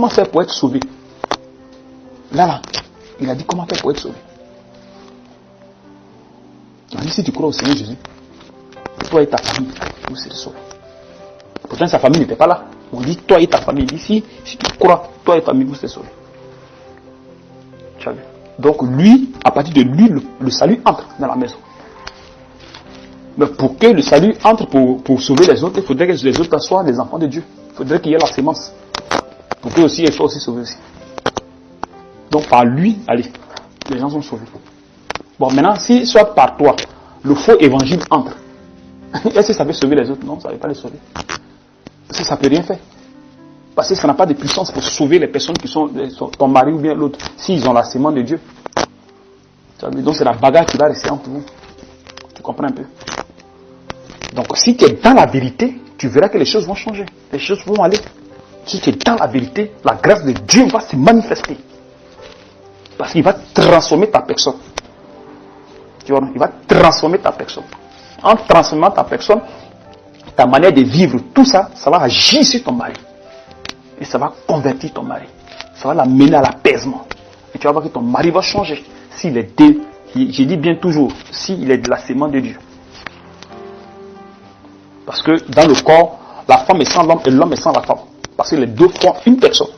faire pour être sauvé? Là, il a dit comment faire pour être sauvé? Il a dit si tu crois au Seigneur Jésus, toi et ta famille, vous serez sauvés. Pourtant sa famille n'était pas là. On dit toi et ta famille. Il dit si tu crois, toi et ta famille, vous serez sauvés. Tu as vu? Donc lui, à partir de lui, le salut entre dans la maison. Mais pour que le salut entre pour sauver les autres, il faudrait que les autres soient des enfants de Dieu. Il faudrait qu'il y ait la sémence. Pour que aussi, ils soient aussi sauvés aussi. Donc par lui, allez, les gens sont sauvés. Bon, maintenant, si soit par toi, le faux évangile entre, est-ce que ça peut sauver les autres? Non, ça ne va pas les sauver. Parce que ça ne peut rien faire. Parce que ça n'a pas de puissance pour sauver les personnes qui sont ton mari ou bien l'autre, s'ils ont la sémence de Dieu. Donc c'est la bagarre qui va rester entre vous. Tu comprends un peu? Donc si tu es dans la vérité, tu verras que les choses vont changer. Les choses vont aller. Si tu es dans la vérité, la grâce de Dieu va se manifester. Parce qu'il va transformer ta personne. Tu vois, il va transformer ta personne. En transformant ta personne, ta manière de vivre, tout ça, ça va agir sur ton mari. Et ça va convertir ton mari. Ça va l'amener à l'apaisement. Et tu vas voir que ton mari va changer. S'il est je dis bien toujours, s'il est de la sémence de Dieu. Parce que dans le corps, la femme est sans l'homme et l'homme est sans la femme. Parce que les deux font une personne.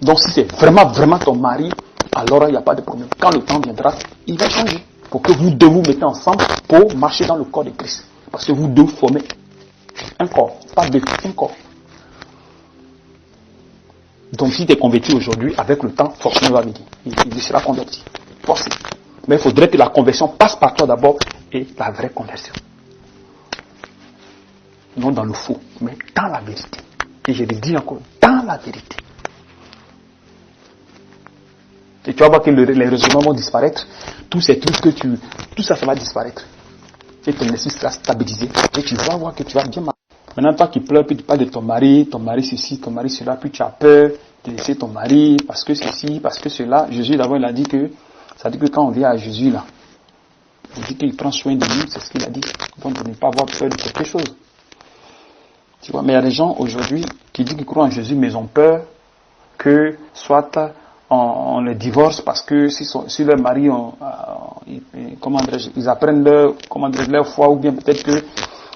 Donc si c'est vraiment ton mari, alors il n'y a pas de problème. Quand le temps viendra, il va changer. Pour que vous deux vous mettez ensemble pour marcher dans le corps de Christ. Parce que vous deux formez un corps, pas deux, un corps. Donc si tu es converti aujourd'hui, avec le temps, forcément il va venir. Il sera converti. Forcément. Mais il faudrait que la conversion passe par toi d'abord et la vraie conversion. Non dans le faux, mais dans la vérité. Et je le dis encore, dans la vérité. Et tu vas voir que les raisonnements vont disparaître. Tous ces trucs tout ça va disparaître. Et ton esprit sera stabilisé. Et tu vas voir que tu vas bien marcher. Maintenant, toi qui pleures, puis tu parles de ton mari ceci, ton mari cela, puis tu as peur de laisser ton mari, parce que ceci, parce que cela. Jésus d'abord, il a dit que, ça dit que quand on vient à Jésus là, il dit qu'il prend soin de nous, c'est ce qu'il a dit. Donc, de ne pas avoir peur de quelque chose. Tu vois, mais il y a des gens aujourd'hui qui disent qu'ils croient en Jésus, mais ils ont peur que soit on les divorce parce que si leur mari, ils apprennent leur foi, ou bien peut-être que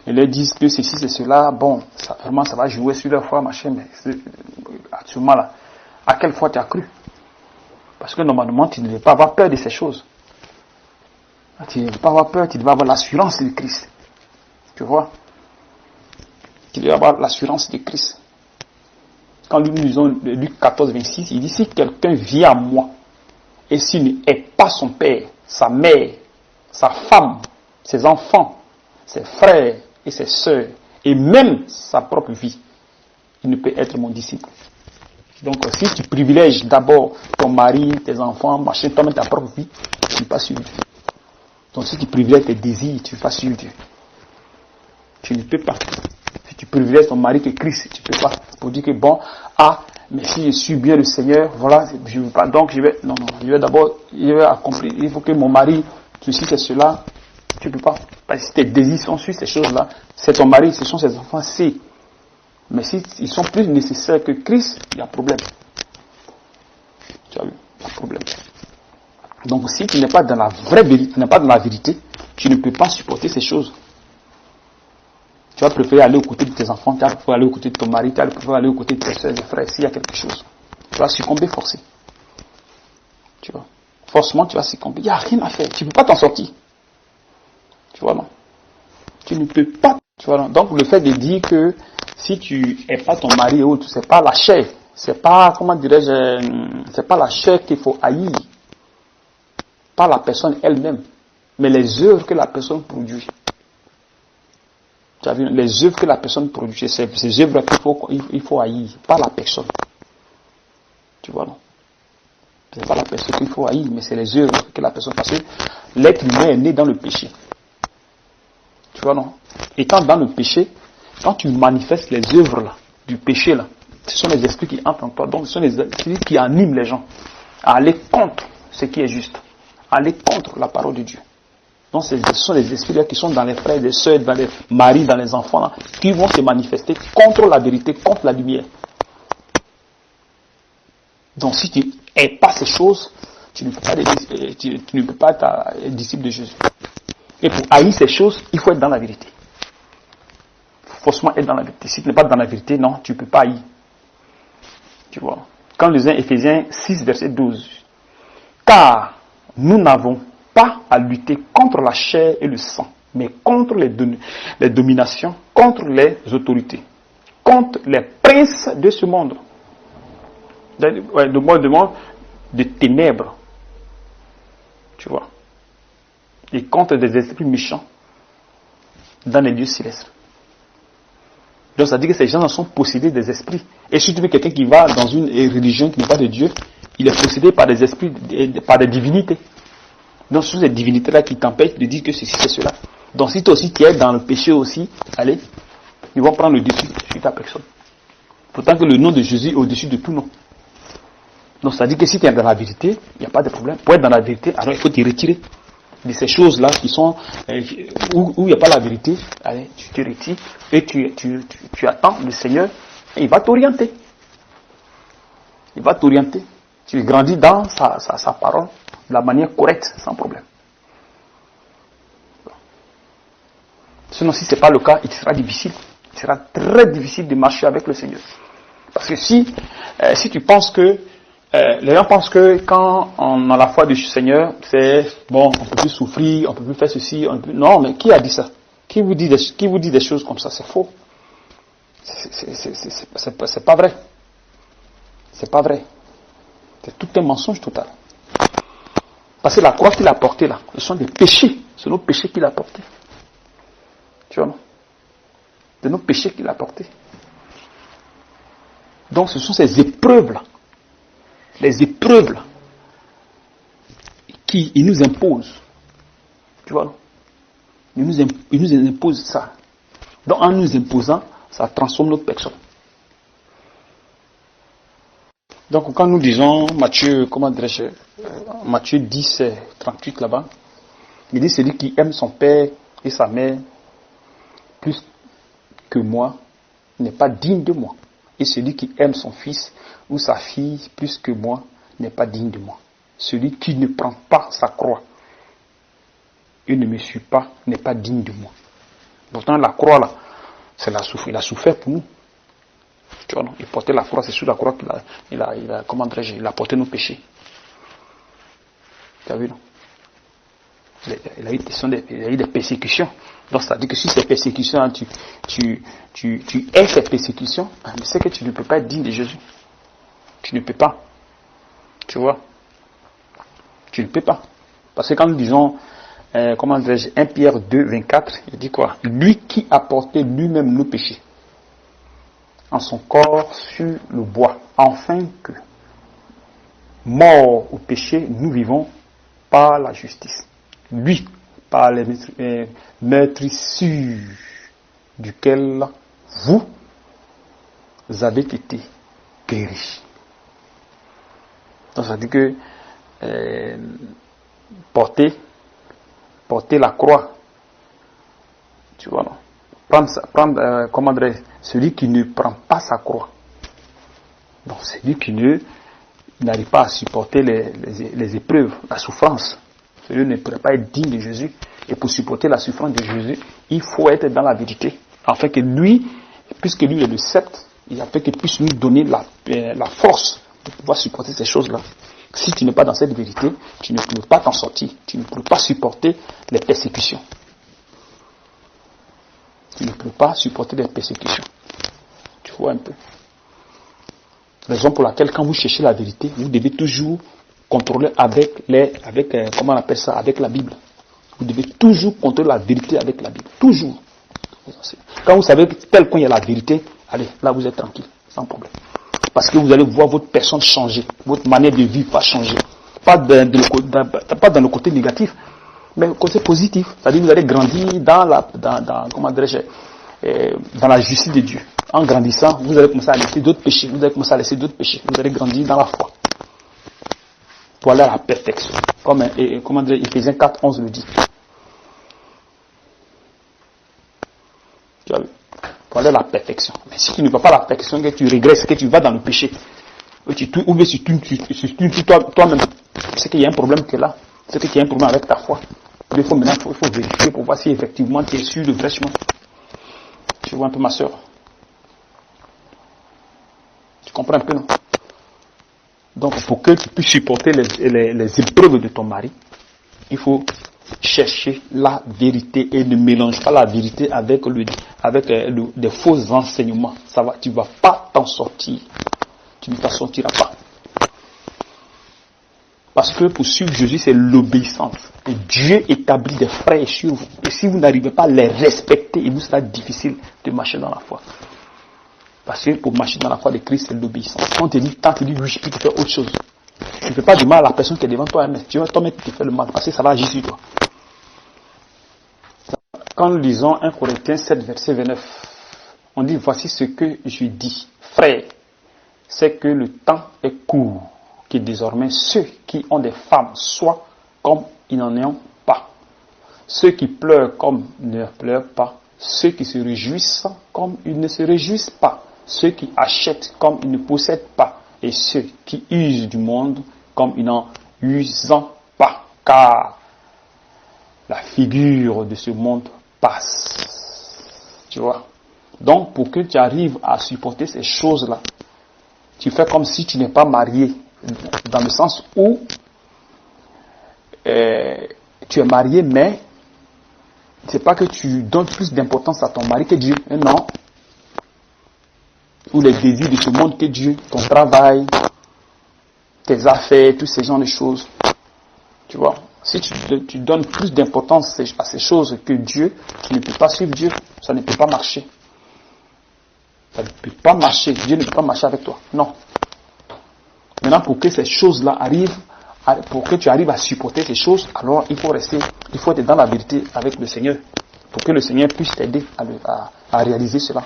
ils leur disent que ceci, c'est cela, bon, vraiment ça va jouer sur leur foi, machin, mais actuellement là, à quelle foi tu as cru? Parce que normalement, tu ne devais pas avoir peur de ces choses. Tu ne devais pas avoir peur, tu devais avoir l'assurance de Christ. Tu vois? Tu dois avoir l'assurance de Christ. Quand nous lisons Luc 14, 26, il dit, si quelqu'un vient à moi, et s'il n'est pas son père, sa mère, sa femme, ses enfants, ses frères et ses sœurs, et même sa propre vie, il ne peut être mon disciple. Donc, si tu privilèges d'abord ton mari, tes enfants, machin, toi-même ta propre vie, tu ne peux pas suivre Dieu. Donc, si tu privilèges tes désirs, tu ne peux pas suivre Dieu. Tu ne peux pas. Si tu privilèges ton mari que Christ, tu ne peux pas. Pour dire que bon, mais si je suis bien le Seigneur, voilà, je ne veux pas. Donc, je vais d'abord, accomplir. Il faut que mon mari, ceci, c'est cela. Tu ne peux pas. Parce que si tes désirs sont sur ces choses-là, c'est ton mari, ce sont ses enfants, c'est. Mais si ils sont plus nécessaires que Christ, il y a problème. Tu as vu, il y a problème. Donc si tu n'es pas dans la vraie vérité, tu n'es pas dans la vérité, tu ne peux pas supporter ces choses. Tu vas préférer aller aux côtés de tes enfants, tu vas préférer aller aux côtés de ton mari, tu vas préférer aller aux côtés de tes soeurs et frères, s'il y a quelque chose. Tu vas succomber forcé. Tu vois. Forcément, tu vas succomber. Il n'y a rien à faire. Tu ne peux pas t'en sortir. Tu vois, non? Tu ne peux pas. Tu vois, non? Donc le fait de dire que si tu n'es pas ton mari ou autre, c'est pas la chair. C'est pas, comment dirais-je, c'est pas la chair qu'il faut haïr. Pas la personne elle-même. Mais les œuvres que la personne produit. Tu as vu, les œuvres que la personne produit, c'est ces œuvres qu'il faut haïr. Pas la personne. Tu vois, non? C'est pas la personne qu'il faut haïr, mais c'est les œuvres que la personne. Parce que l'être humain est né dans le péché. Tu vois, non? Étant dans le péché, quand tu manifestes les œuvres là, du péché, là, ce sont les esprits qui entrent en toi. Donc, ce sont les esprits qui animent les gens à aller contre ce qui est juste, à aller contre la parole de Dieu. Donc, ce sont les esprits là qui sont dans les frères, les sœurs, dans les maris, dans les enfants, là, qui vont se manifester contre la vérité, contre la lumière. Donc, si tu n'es pas ces choses, tu ne peux pas être disciple de Jésus. Et pour haïr ces choses, il faut être dans la vérité. Il faut forcément être dans la vérité. Si tu n'es pas dans la vérité, non, tu ne peux pas haïr. Tu vois. Quand nous lisons Éphésiens 6, verset 12. Car nous n'avons pas à lutter contre la chair et le sang, mais contre les dominations, contre les autorités, contre les princes de ce monde. Le monde de ténèbres. Tu vois. Et contre des esprits méchants dans les lieux célestes. Donc ça dit que ces gens sont possédés des esprits. Et si tu veux quelqu'un qui va dans une religion qui n'est pas de Dieu, il est possédé par des esprits, par des divinités. Donc ce sont ces divinités-là qui t'empêchent de dire que ceci, c'est cela. Donc si toi aussi tu es dans le péché aussi, allez, ils vont prendre le dessus sur ta personne. Pourtant que le nom de Jésus est au-dessus de tout nom. Donc ça dit que si tu es dans la vérité, il n'y a pas de problème. Pour être dans la vérité, alors il faut te retirer de ces choses-là qui sont où il n'y a pas la vérité. Allez, tu te retires et tu attends le Seigneur et il va t'orienter. Il va t'orienter. Tu grandis dans sa parole de la manière correcte, sans problème. Sinon, si ce n'est pas le cas, il sera difficile. Il sera très difficile de marcher avec le Seigneur. Parce que si tu penses que les gens pensent que quand on a la foi du Seigneur, c'est bon, on peut plus souffrir, on peut plus faire ceci, non, mais qui a dit ça? Qui vous dit des choses comme ça? C'est faux. C'est pas vrai. C'est pas vrai. C'est tout un mensonge total. Parce que la croix qu'il a portée là, ce sont des péchés. C'est nos péchés qu'il a portés. Tu vois, non? C'est nos péchés qu'il a portés. Donc ce sont ces épreuves là. Les épreuves là, qui nous imposent. Tu vois, ils nous imposent ça. Donc en nous imposant, ça transforme notre personne. Donc quand nous disons Matthieu, Matthieu 10, 38 là-bas, il dit celui qui aime son père et sa mère plus que moi n'est pas digne de moi. Et celui qui aime son fils ou sa fille plus que moi n'est pas digne de moi. Celui qui ne prend pas sa croix et ne me suit pas n'est pas digne de moi. Pourtant la croix là, il a souffert pour nous. Tu vois, non? Il portait la croix, c'est sur la croix qu'il a porté nos péchés. Tu as vu, non? Il a eu des persécutions. Donc, c'est-à-dire que si ces persécutions, tu hais ces persécutions, mais c'est que tu ne peux pas être digne de Jésus. Tu ne peux pas. Tu vois? Tu ne peux pas. Parce que quand nous disons, 1 Pierre 2, 24, il dit quoi? Lui qui a porté lui-même nos péchés en son corps sur le bois, afin que, mort au péché, nous vivons par la justice. Lui, par les meurtrissures duquel vous avez été guéris. Donc ça veut dire que porter la croix, tu vois, non? Prendre celui qui ne prend pas sa croix. Donc celui qui n'arrive pas à supporter les épreuves, la souffrance. Celui ne pourrait pas être digne de Jésus. Et pour supporter la souffrance de Jésus, il faut être dans la vérité. Afin que lui, puisque lui est le sceptre, il a fait qu'il puisse nous donner la force de pouvoir supporter ces choses-là. Si tu n'es pas dans cette vérité, tu ne peux pas t'en sortir. Tu ne peux pas supporter les persécutions. Tu ne peux pas supporter les persécutions. Tu vois un peu. Raison pour laquelle, quand vous cherchez la vérité, vous devez toujours contrôler avec comment on appelle ça, avec la Bible. Vous devez toujours contrôler la vérité avec la Bible. Toujours. Quand vous savez que tel point il y a la vérité, allez, là vous êtes tranquille, sans problème. Parce que vous allez voir votre personne changer, votre manière de vivre va changer. Pas dans le côté négatif, mais le côté positif. C'est-à-dire que vous allez grandir dans la justice de Dieu. En grandissant, vous allez commencer à laisser d'autres péchés. Vous allez grandir dans la foi. Pour aller à la perfection. Comme Ephésiens 4, 11 le dit. Tu as vu? Pour aller à la perfection. Mais si tu ne vas pas à la perfection, que tu régresses, que tu vas dans le péché, ou bien tu tues toi-même, c'est qu'il y a un problème qui est là. C'est qu'il y a un problème avec ta foi. Il faut vérifier pour voir si effectivement tu es sur le vrai chemin. Tu vois un peu ma soeur? Tu comprends un peu, non? Donc, pour que tu puisses supporter les épreuves de ton mari, il faut chercher la vérité et ne mélange pas la vérité avec des faux enseignements. Tu ne vas pas t'en sortir. Tu ne t'en sortiras pas. Parce que pour suivre Jésus, c'est l'obéissance. Et Dieu établit des frais sur vous. Et si vous n'arrivez pas à les respecter, il vous sera difficile de marcher dans la foi. Parce que pour marcher dans la foi de Christ, c'est l'obéissance. Quand tu dis oui, je peux te faire autre chose. Tu ne fais pas du mal à la personne qui est devant toi, mais tu vas toi-même te faire le mal, parce que ça va agir sur toi. Quand nous lisons 1 Corinthiens 7, verset 29, on dit, voici ce que je dis, frère, c'est que le temps est court, que désormais ceux qui ont des femmes soient comme ils n'en ont pas. Ceux qui pleurent comme ils ne pleurent pas. Ceux qui se réjouissent comme ils ne se réjouissent pas. Ceux qui achètent comme ils ne possèdent pas. Et ceux qui usent du monde comme ils n'en usent pas. Car la figure de ce monde passe. Tu vois? Donc, pour que tu arrives à supporter ces choses-là, tu fais comme si tu n'es pas marié. Dans le sens où tu es marié, mais c'est pas que tu donnes plus d'importance à ton mari que Dieu. Non. Ou les désirs de ce monde que Dieu. Ton travail, tes affaires, tous ces genres de choses. Tu vois. Si tu donnes plus d'importance à ces choses que Dieu, tu ne peux pas suivre Dieu. Ça ne peut pas marcher. Ça ne peut pas marcher. Dieu ne peut pas marcher avec toi. Non. Maintenant, pour que ces choses-là arrivent, pour que tu arrives à supporter ces choses, alors il faut être dans la vérité avec le Seigneur, pour que le Seigneur puisse t'aider à réaliser cela.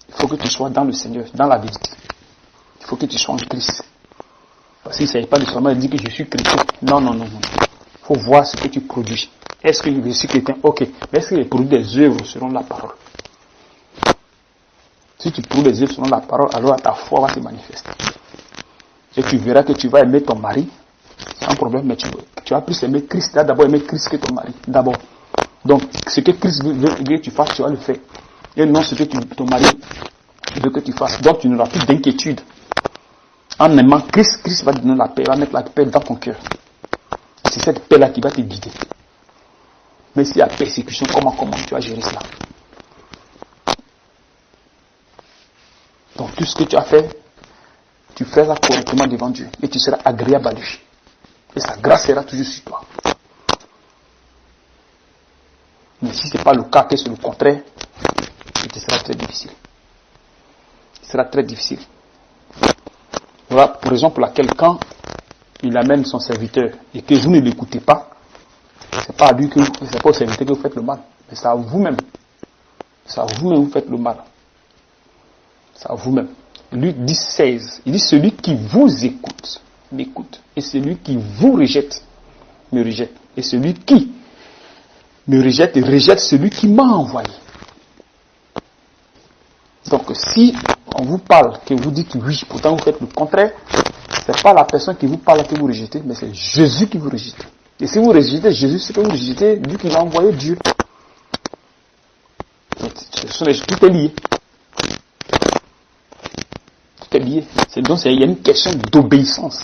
Il faut que tu sois dans le Seigneur, dans la vérité. Il faut que tu sois en Christ. Parce qu'il ne s'agit pas de seulement dire que je suis chrétien. Non. Il faut voir ce que tu produis. Est-ce que je suis chrétien? Ok. Mais est-ce que les produits des œuvres selon la parole? Si tu produis des œuvres selon la parole, alors ta foi va se manifester. Et tu verras que tu vas aimer ton mari, sans problème, mais tu vas plus aimer Christ. Tu vas d'abord aimer Christ que ton mari. D'abord. Donc, ce que Christ veut que tu fasses, tu vas le faire. Et non ce que ton mari veut que tu fasses. Donc, tu n'auras plus d'inquiétude. En aimant Christ, Christ va te donner la paix, va mettre la paix dans ton cœur. C'est cette paix-là qui va te guider. Mais s'il y a persécution, comment tu vas gérer cela? Donc tout ce que tu as fait, tu feras correctement devant Dieu et tu seras agréable à lui. Et sa grâce sera toujours sur toi. Mais si ce n'est pas le cas, que c'est le contraire, ce sera très difficile. Ce sera très difficile. Voilà pour raison pour laquelle quand il amène son serviteur et que vous ne l'écoutez pas, c'est pas à lui c'est pas au serviteur que vous faites le mal, mais c'est à vous-même. C'est à vous-même que vous faites le mal. C'est à vous-même. Luc 10:16, il dit celui qui vous écoute, m'écoute. Et celui qui vous rejette, me rejette. Et celui qui me rejette, rejette celui qui m'a envoyé. Donc si on vous parle, que vous dites oui, pourtant vous faites le contraire, c'est pas la personne qui vous parle que vous rejetez, mais c'est Jésus qui vous rejette. Et si vous rejetez Jésus, c'est que vous rejetez Dieu qui l'a envoyé, Dieu. Tout est lié. Tout est lié. Donc il y a une question d'obéissance.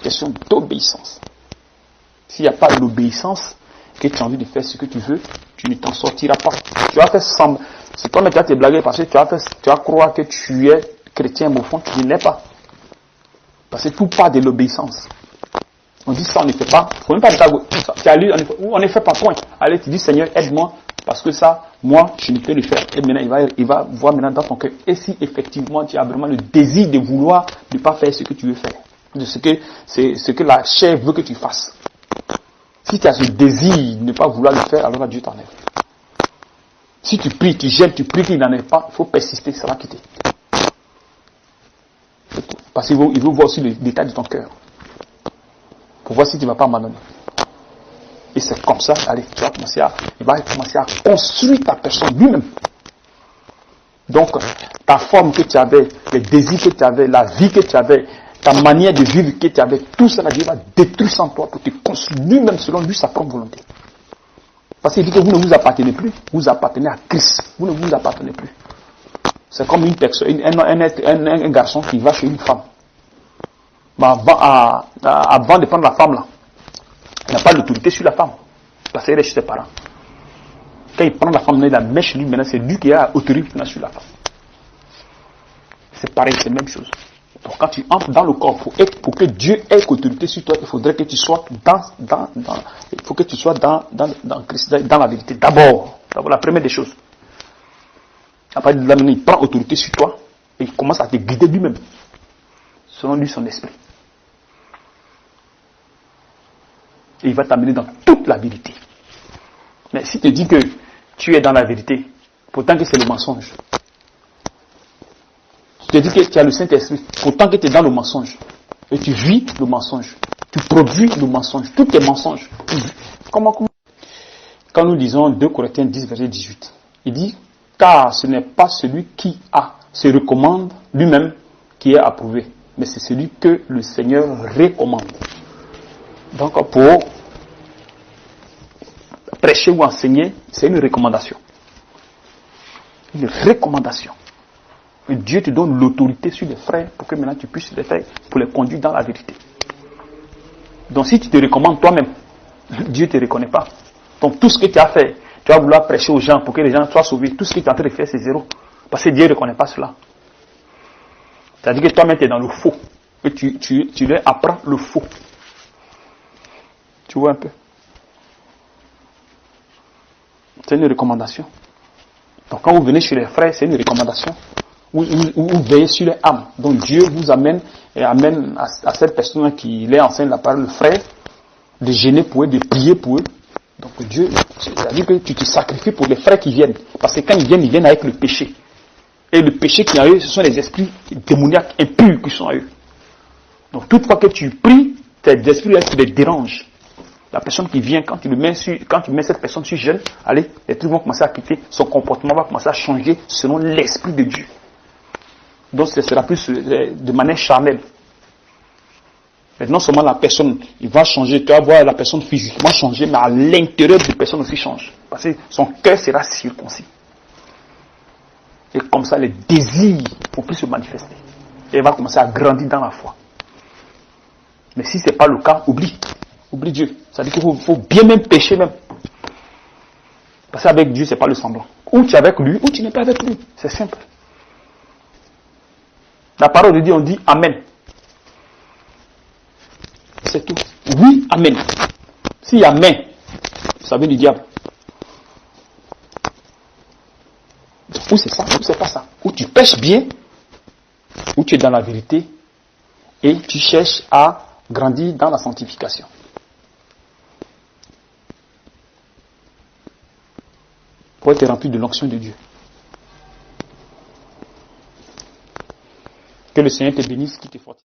Question d'obéissance. S'il n'y a pas d'obéissance, que tu as envie de faire ce que tu veux, tu ne t'en sortiras pas. Tu vas faire semblant. C'est toi qui vas te blaguer parce que tu vas croire que tu es chrétien, mais au fond, tu ne l'es pas. Parce que tout part de l'obéissance. On dit ça, on ne fait pas. Il ne faut même pas dire tu as lu, on ne fait pas, point. Allez, tu dis Seigneur, aide-moi, parce que ça, moi, je ne peux le faire. Et maintenant, il va voir maintenant dans ton cœur. Et si effectivement, tu as vraiment le désir de vouloir ne pas faire ce que tu veux faire, de ce que la chair veut que tu fasses. Si tu as ce désir de ne pas vouloir le faire, alors Dieu t'enlève. Si tu pries, tu gênes, tu pries qu'il n'en ait pas, il faut persister, ça va quitter. Parce qu'il veut voir aussi le détail de ton cœur. Pour voir si tu ne vas pas m'abandonner. Et c'est comme ça, allez, il va commencer à construire ta personne lui-même. Donc, ta forme que tu avais, les désirs que tu avais, la vie que tu avais, ta manière de vivre que tu avais, tout ça, Dieu va détruire sans toi pour te construire lui-même selon lui sa propre volonté. Parce qu'il dit que vous ne vous appartenez plus, vous appartenez à Christ. Vous ne vous appartenez plus. C'est comme une personne, un garçon qui va chez une femme. Mais avant de prendre la femme là, il n'a pas d'autorité sur la femme. Parce qu'il est chez ses parents. Quand il prend la femme, il la met chez lui, maintenant c'est lui qui a autorité sur la femme. C'est pareil, c'est la même chose. Donc quand tu entres dans le corps, pour que Dieu ait autorité sur toi, il faudrait que tu sois il faut que tu sois dans Christ, dans la vérité. D'abord, la première des choses. Après, il prend autorité sur toi et il commence à te guider lui-même, selon lui son esprit. Et il va t'amener dans toute la vérité. Mais si tu te dis que tu es dans la vérité, pourtant que c'est le mensonge. Tu te dis que tu as le Saint-Esprit, pourtant que tu es dans le mensonge. Et tu vis le mensonge. Tu produis le mensonge. Tout est mensonge. Comment? Quand nous lisons 2 Corinthiens 10, verset 18, il dit, car ce n'est pas celui qui se recommande lui-même qui est approuvé, mais c'est celui que le Seigneur recommande. Donc pour prêcher ou enseigner, c'est une recommandation. Une recommandation. Et Dieu te donne l'autorité sur les frères pour que maintenant tu puisses les faire, pour les conduire dans la vérité. Donc si tu te recommandes toi-même, Dieu ne te reconnaît pas. Donc tout ce que tu as fait, tu vas vouloir prêcher aux gens pour que les gens soient sauvés. Tout ce que tu es en train de faire, c'est zéro. Parce que Dieu ne reconnaît pas cela. C'est-à-dire que toi-même tu es dans le faux. Et tu leur apprends le faux. Tu vois un peu? C'est une recommandation. Donc quand vous venez chez les frères, c'est une recommandation. Vous veillez sur les âmes. Donc Dieu vous amène à cette personne qui les enseigne la parole, le frère, de gêner pour eux, de prier pour eux. Donc Dieu, c'est-à-dire que tu te sacrifies pour les frères qui viennent. Parce que quand ils viennent avec le péché. Et le péché qui est en eux, ce sont les esprits démoniaques impurs qui sont à eux. Donc toutefois que tu pries, tes esprits qui les dérangent. La personne qui vient, quand tu mets cette personne sur jeûne, allez, les trucs vont commencer à quitter, son comportement va commencer à changer selon l'esprit de Dieu. Donc ce sera plus de manière charnelle. Mais non seulement la personne, il va changer, tu vas voir la personne physiquement changer, mais à l'intérieur de la personne aussi change. Parce que son cœur sera circoncis. Et comme ça, les désirs ne vont plus se manifester. Et il va commencer à grandir dans la foi. Mais si ce n'est pas le cas, oublie. Oublie Dieu. Ça veut dire qu'il faut bien même pécher même. Parce qu'avec Dieu, ce n'est pas le semblant. Ou tu es avec lui, ou tu n'es pas avec lui. C'est simple. La parole de Dieu, on dit Amen. C'est tout. Oui, Amen. S'il y a Amen, ça vient du diable. Ou c'est ça, ou c'est pas ça. Ou tu pêches bien, ou tu es dans la vérité, et tu cherches à grandir dans la sanctification. Pour être rempli de l'onction de Dieu. Que le Seigneur te bénisse, qu'il te fortifie.